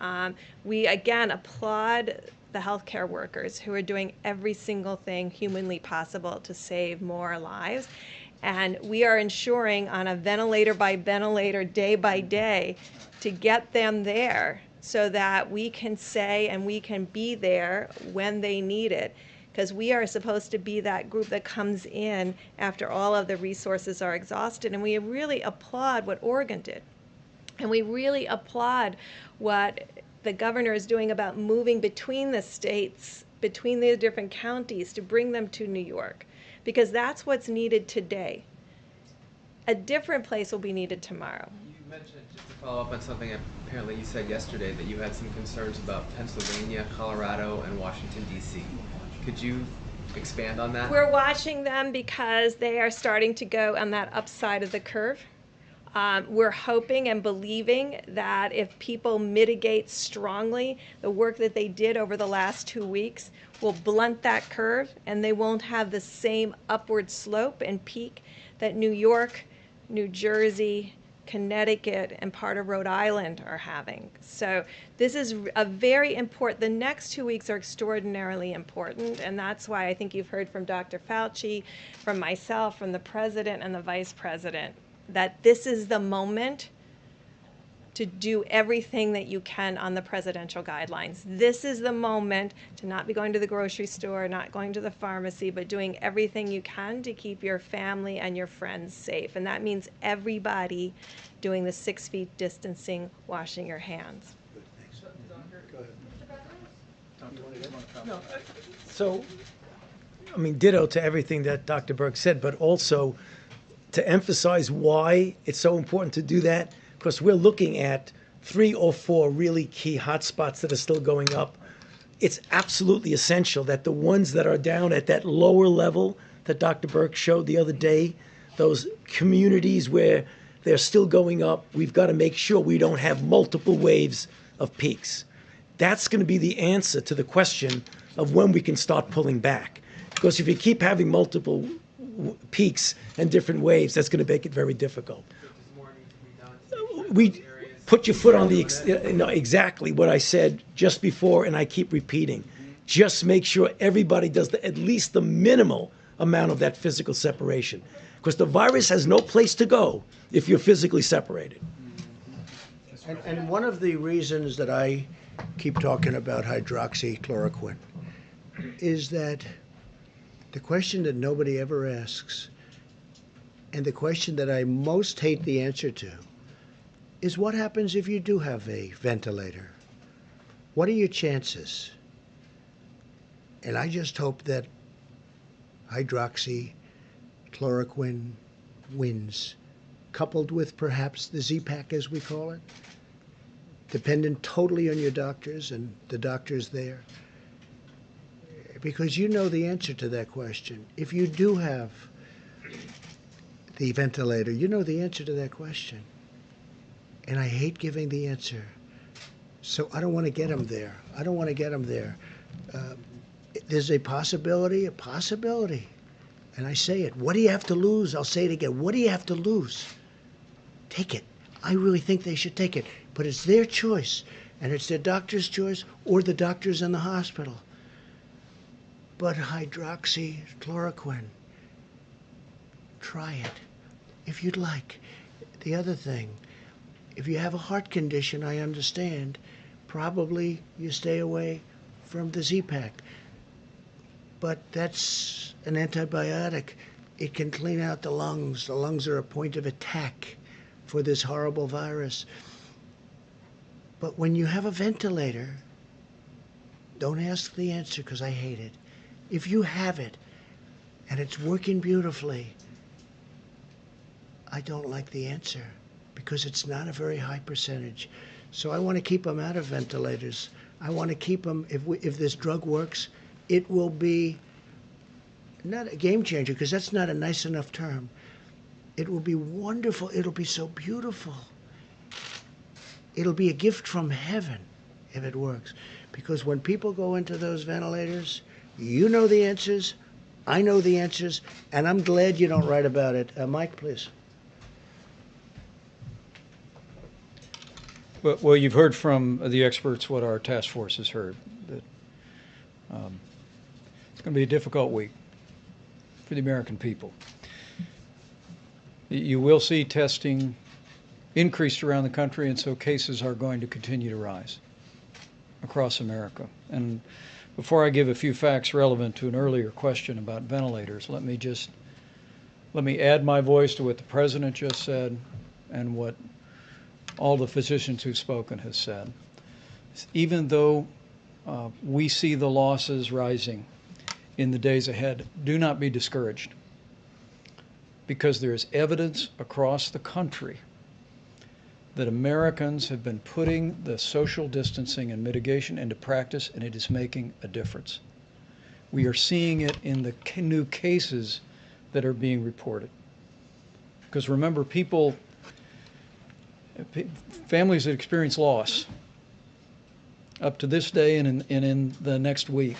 We, again, applaud the healthcare workers who are doing every single thing humanly possible to save more lives. And we are ensuring on a ventilator by ventilator, day by day, to get them there so that we can say and we can be there when they need it. Because we are supposed to be that group that comes in after all of the resources are exhausted. And we really applaud what Oregon did. And we really applaud what the governor is doing about moving between the states, between the different counties, to bring them to New York, because that's what's needed today. A different place will be needed tomorrow. You mentioned, just to follow up on something apparently you said yesterday, that you had some concerns about Pennsylvania, Colorado, and Washington, D.C. Could you expand on that? We're watching them because they are starting to go on that upside of the curve. We're hoping and believing that if people mitigate strongly, the work that they did over the last 2 weeks will blunt that curve, and they won't have the same upward slope and peak that New York, New Jersey, Connecticut, and part of Rhode Island are having. So this is a very important, the next 2 weeks are extraordinarily important, and that's why I think you've heard from Dr. Fauci, from myself, from the president and the vice president, that this is the moment to do everything that you can on the presidential guidelines. This is the moment to not be going to the grocery store, not going to the pharmacy, but doing everything you can to keep your family and your friends safe. And that means everybody doing the 6 feet distancing, washing your hands. So, I mean, ditto to everything that Dr. Burke said, but also to emphasize why it's so important to do that, because we're looking at 3 or 4 really key hotspots that are still going up. It's absolutely essential that the ones that are down at that lower level that Dr. Burke showed the other day, those communities where they're still going up, we've got to make sure we don't have multiple waves of peaks. That's going to be the answer to the question of when we can start pulling back. Because if you keep having multiple peaks and different waves, that's going to make it very difficult. We put your foot on the, exactly what I said just before, and I keep repeating. Just make sure everybody does at least the minimal amount of that physical separation. Because the virus has no place to go if you're physically separated. And one of the reasons that I keep talking about hydroxychloroquine is that the question that nobody ever asks, and the question that I most hate the answer to, is what happens if you do have a ventilator? What are your chances? And I just hope that hydroxychloroquine wins, coupled with perhaps the Z-Pack, as we call it, dependent totally on your doctors and the doctors there. Because you know the answer to that question. If you do have the ventilator, you know the answer to that question. And I hate giving the answer. So I don't want to get them there. I don't want to get them there. There's a possibility. And I say it. What do you have to lose? I'll say it again. What do you have to lose? Take it. I really think they should take it. But it's their choice. And it's their doctor's choice or the doctors in the hospital. But hydroxychloroquine, try it if you'd like. The other thing, if you have a heart condition, I understand, probably you stay away from the Z-Pack. But that's an antibiotic. It can clean out the lungs. The lungs are a point of attack for this horrible virus. But when you have a ventilator, don't ask the answer because I hate it. If you have it and it's working beautifully, I don't like the answer because it's not a very high percentage. So I want to keep them out of ventilators. I want to keep them, if this drug works, it will be not a game changer because that's not a nice enough term. It will be wonderful. It'll be so beautiful. It'll be a gift from heaven if it works. Because when people go into those ventilators, you know the answers, I know the answers, and I'm glad you don't write about it. Mike, please. Well, you've heard from the experts what our task force has heard. That it's going to be a difficult week for the American people. You will see testing increased around the country, and so cases are going to continue to rise across America. And before I give a few facts relevant to an earlier question about ventilators, let me add my voice to what the President just said and what all the physicians who've spoken has said. Even though we see the losses rising in the days ahead, do not be discouraged, because there is evidence across the country that Americans have been putting the social distancing and mitigation into practice, and it is making a difference. We are seeing it in the new cases that are being reported. Because remember, families that experience loss up to this day and in the next week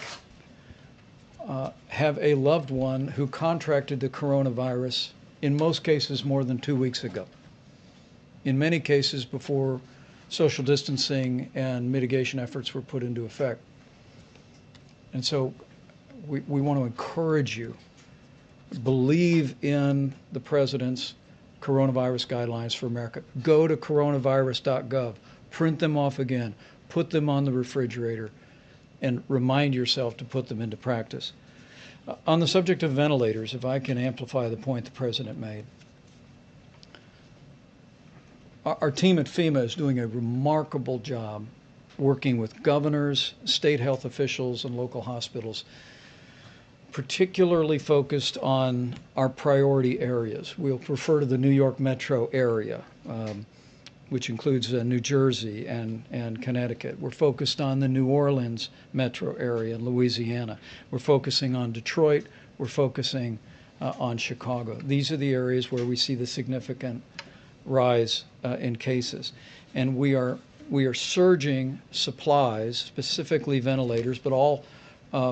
have a loved one who contracted the coronavirus, in most cases more than 2 weeks ago. In many cases before social distancing and mitigation efforts were put into effect. And so we want to encourage you, believe in the President's coronavirus guidelines for America. Go to coronavirus.gov, print them off again, put them on the refrigerator, and remind yourself to put them into practice. On the subject of ventilators, if I can amplify the point the President made, our team at FEMA is doing a remarkable job working with governors, state health officials, and local hospitals, particularly focused on our priority areas. We'll refer to the New York metro area, which includes New Jersey and Connecticut. We're focused on the New Orleans metro area in Louisiana. We're focusing on Detroit. We're focusing on Chicago. These are the areas where we see the significant rise in cases. And we are surging supplies, specifically ventilators, but all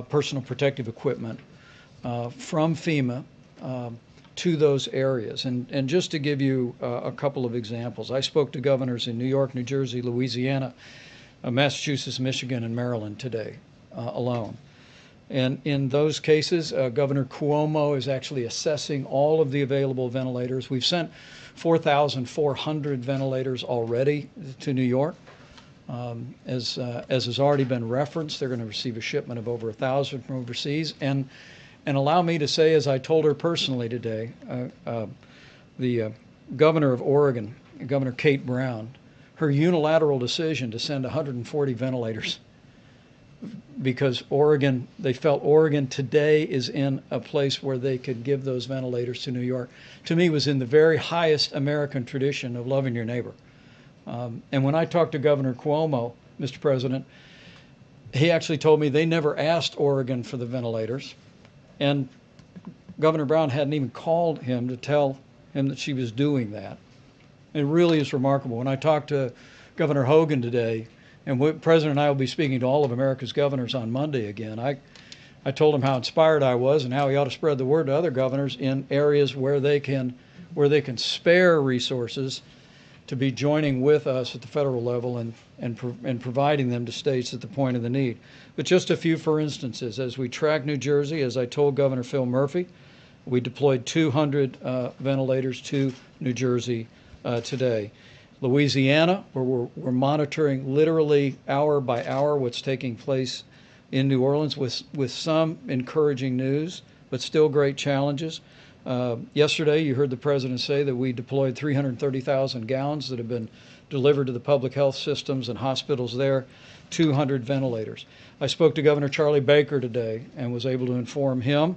personal protective equipment from FEMA to those areas. And just to give you a couple of examples, I spoke to governors in New York, New Jersey, Louisiana, Massachusetts, Michigan, and Maryland today alone. And in those cases, Governor Cuomo is actually assessing all of the available ventilators. We've sent 4,400 ventilators already to New York. As has already been referenced, they're going to receive a shipment of over 1,000 from overseas. And allow me to say, as I told her personally today, the governor of Oregon, Governor Kate Brown, her unilateral decision to send 140 ventilators because they felt Oregon today is in a place where they could give those ventilators to New York, to me was in the very highest American tradition of loving your neighbor. And when I talked to Governor Cuomo, Mr. President, he actually told me they never asked Oregon for the ventilators. And Governor Brown hadn't even called him to tell him that she was doing that. It really is remarkable. When I talked to Governor Hogan today, and the President and I will be speaking to all of America's governors on Monday again, I told him how inspired I was and how he ought to spread the word to other governors in areas where they can spare resources to be joining with us at the federal level and providing them to states at the point of the need. But just a few for instances. As we track New Jersey, as I told Governor Phil Murphy, we deployed 200 ventilators to New Jersey today. Louisiana, where we're monitoring literally hour by hour what's taking place in New Orleans with some encouraging news, but still great challenges. Yesterday, you heard the President say that we deployed 330,000 gowns that have been delivered to the public health systems and hospitals there, 200 ventilators. I spoke to Governor Charlie Baker today and was able to inform him.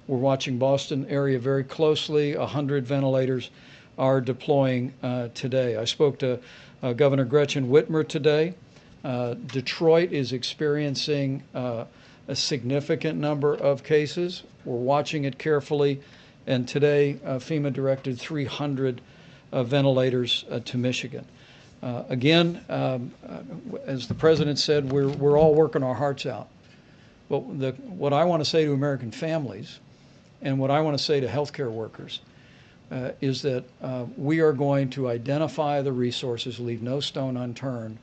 We're watching Boston area very closely. 100 ventilators are deploying today. I spoke to Governor Gretchen Whitmer today. Detroit is experiencing a significant number of cases. We're watching it carefully. And today, FEMA directed 300 ventilators to Michigan. Again, as the President said, we're all working our hearts out. But what I want to say to American families and what I want to say to healthcare workers is that we are going to identify the resources, leave no stone unturned,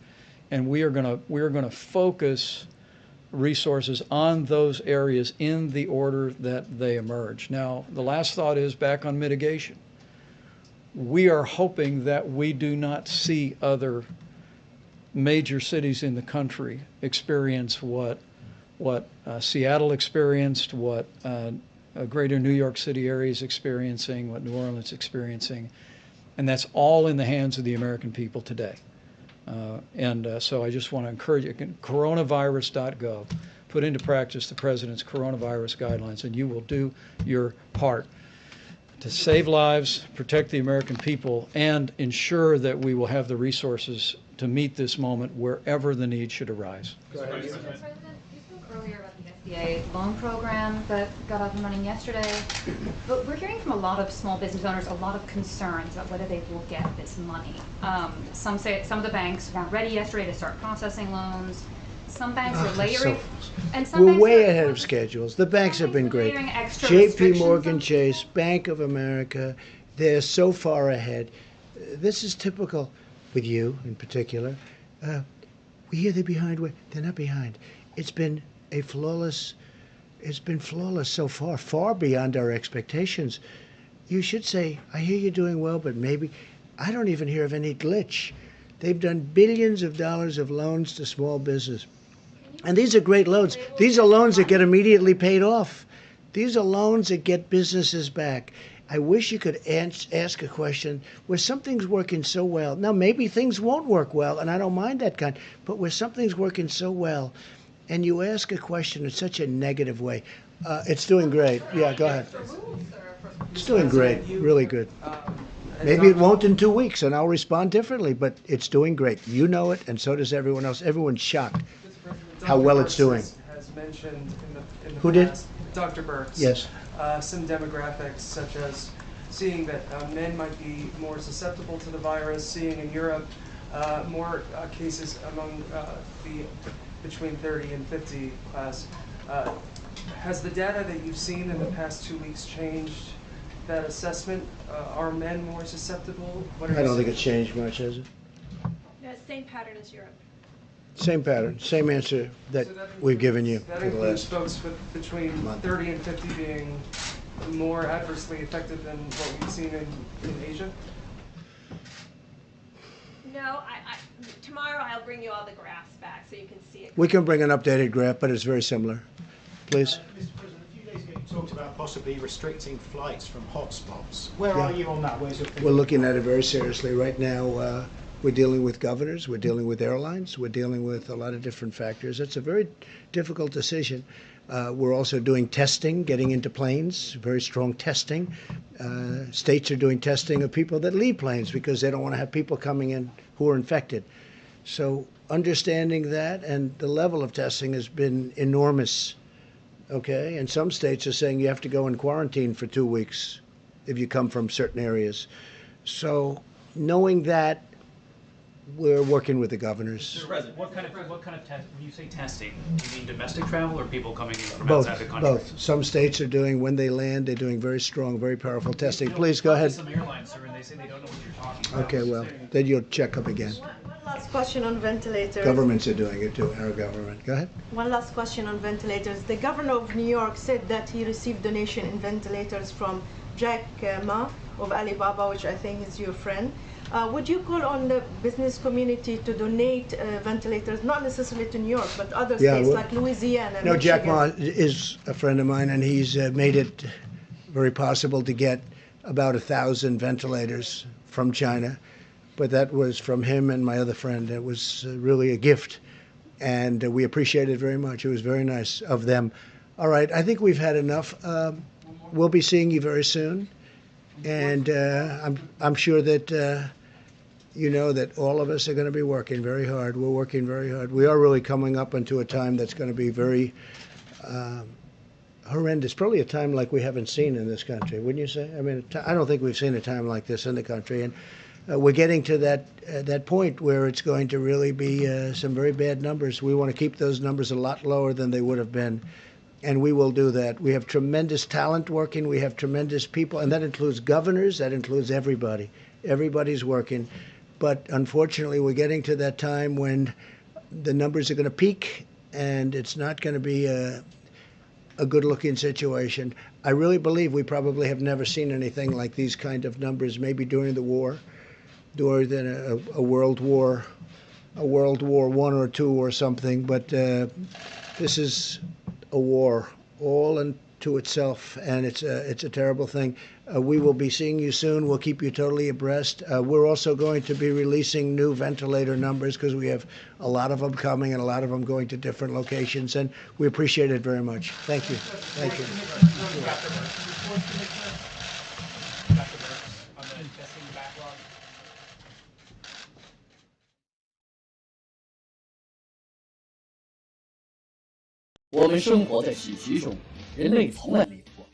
and we are going to focus resources on those areas in the order that they emerge. Now, the last thought is back on mitigation. We are hoping that we do not see other major cities in the country experience what Seattle experienced, what greater New York City area is experiencing, what New Orleans is experiencing, and that's all in the hands of the American people today. So I just want to encourage you, coronavirus.gov, put into practice the President's coronavirus guidelines, and you will do your part. to save lives, protect the American people, and ensure that we will have the resources to meet this moment wherever the need should arise. President, you spoke earlier about the SBA loan program that got up and running yesterday, but we're hearing from a lot of small business owners a lot of concerns about whether they will get this money. Some say some of the banks weren't ready yesterday to start processing loans. Some banks are layering, and some We're banks way are ahead of schedules. The banks have been great. layering extra J.P. restrictions Morgan on Chase, Bank of America, they're so far ahead. This is typical with you in particular. We hear they're behind. They're not behind. It's been flawless so far, far beyond our expectations. You should say, I hear you're doing well, but maybe I don't even hear of any glitch. They've done billions of dollars of loans to small business. And these are great loans. These are loans that get immediately paid off. These are loans that get businesses back. I wish you could ask a question where something's working so well. Now, maybe things won't work well, and I don't mind that kind, but where something's working so well, and you ask a question in such a negative way. It's doing great. Yeah, go ahead. It's doing great, really good. Maybe it won't in 2 weeks, and I'll respond differently, but it's doing great. You know it, and so does everyone else. Everyone's shocked how well it's doing. Has mentioned in the Who did? past, Dr. Burks. Yes. Some demographics such as seeing that men might be more susceptible to the virus, seeing in Europe more cases among the between 30 and 50 class. Has the data that you've seen in the past 2 weeks changed that assessment? Are men more susceptible? I don't think it's changed much, has it? Yeah, same pattern as Europe. Same pattern, same answer that we've given you That for the includes last. folks between 30 and 50 being more adversely affected than what we've seen in Asia? No, tomorrow I'll bring you all the graphs back so you can see it. We can bring an updated graph, but it's very similar. Please. Mr. President, a few days ago you talked about possibly restricting flights from hotspots. Where Yeah. are you on that? Where's your thinking? We're looking at it very seriously. Right now, we're dealing with governors, we're dealing with airlines, we're dealing with a lot of different factors. It's a very difficult decision. We're also doing testing, getting into planes, very strong testing. States are doing testing of people that leave planes because they don't want to have people coming in who are infected. So understanding that, and the level of testing has been enormous. Okay, and some states are saying you have to go in quarantine for 2 weeks if you come from certain areas. So knowing that, we're working with the governors. Mr. President, what kind of test, when you say testing, do you mean domestic travel or people coming in from Both, outside the country? both. Some states are doing, when they land, they're doing very strong, very powerful testing. Please go ahead. Some airlines, sir, and they say they don't know what you're talking about. Okay, well, then you'll check up again. One last question on ventilators. Governments are doing it too, our government. Go ahead. One last question on ventilators. The governor of New York said that he received donation in ventilators from Jack Ma of Alibaba, which I think is your friend. Would you call on the business community to donate ventilators, not necessarily to New York, but other states like Louisiana? No, Michigan? Jack Ma is a friend of mine, and he's made it very possible to get about 1,000 ventilators from China. But that was from him and my other friend. It was really a gift, and we appreciate it very much. It was very nice of them. All right, I think we've had enough. We'll be seeing you very soon, and I'm sure that you know that all of us are going to be working very hard. We're working very hard. We are really coming up into a time that's going to be very horrendous, probably a time like we haven't seen in this country, wouldn't you say? I mean, I don't think we've seen a time like this in the country, and we're getting to that point where it's going to really be some very bad numbers. We want to keep those numbers a lot lower than they would have been, and we will do that. We have tremendous talent working. We have tremendous people, and that includes governors. That includes everybody. Everybody's working. But unfortunately, we're getting to that time when the numbers are going to peak, and it's not going to be a good-looking situation. I really believe we probably have never seen anything like these kind of numbers, maybe during the war, during a World War, World War I or II or something. But this is a war all unto itself, and it's a terrible thing. We will be seeing you soon. We'll keep you totally abreast. We're also going to be releasing new ventilator numbers because we have a lot of them coming and a lot of them going to different locations, and we appreciate it very much. Thank you. Thank you. testing backlog. 我们生活在史实中，人类从来没有过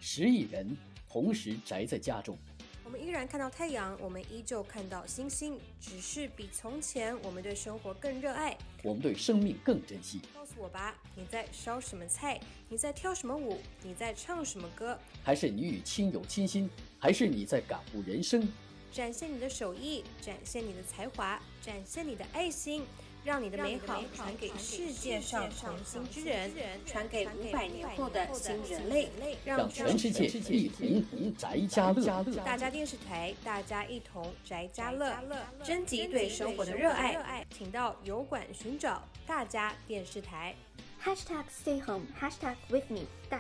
10亿人同时宅在家中。我们依然看到太阳，我们依旧看到星星，只是比从前我们对生活更热爱，我们对生命更珍惜。告诉我吧，你在烧什么菜？你在跳什么舞？你在唱什么歌？还是你与亲友亲心？还是你在感悟人生？展现你的手艺，展现你的才华，展现你的爱心，让你的美好传给世界上同心之人，传给500年后的新人类，让全世界一同宅家乐。大家电视台，大家一同宅家乐，征集对生活的热爱，请到油管寻找大家电视台。#Stay home #with me， 大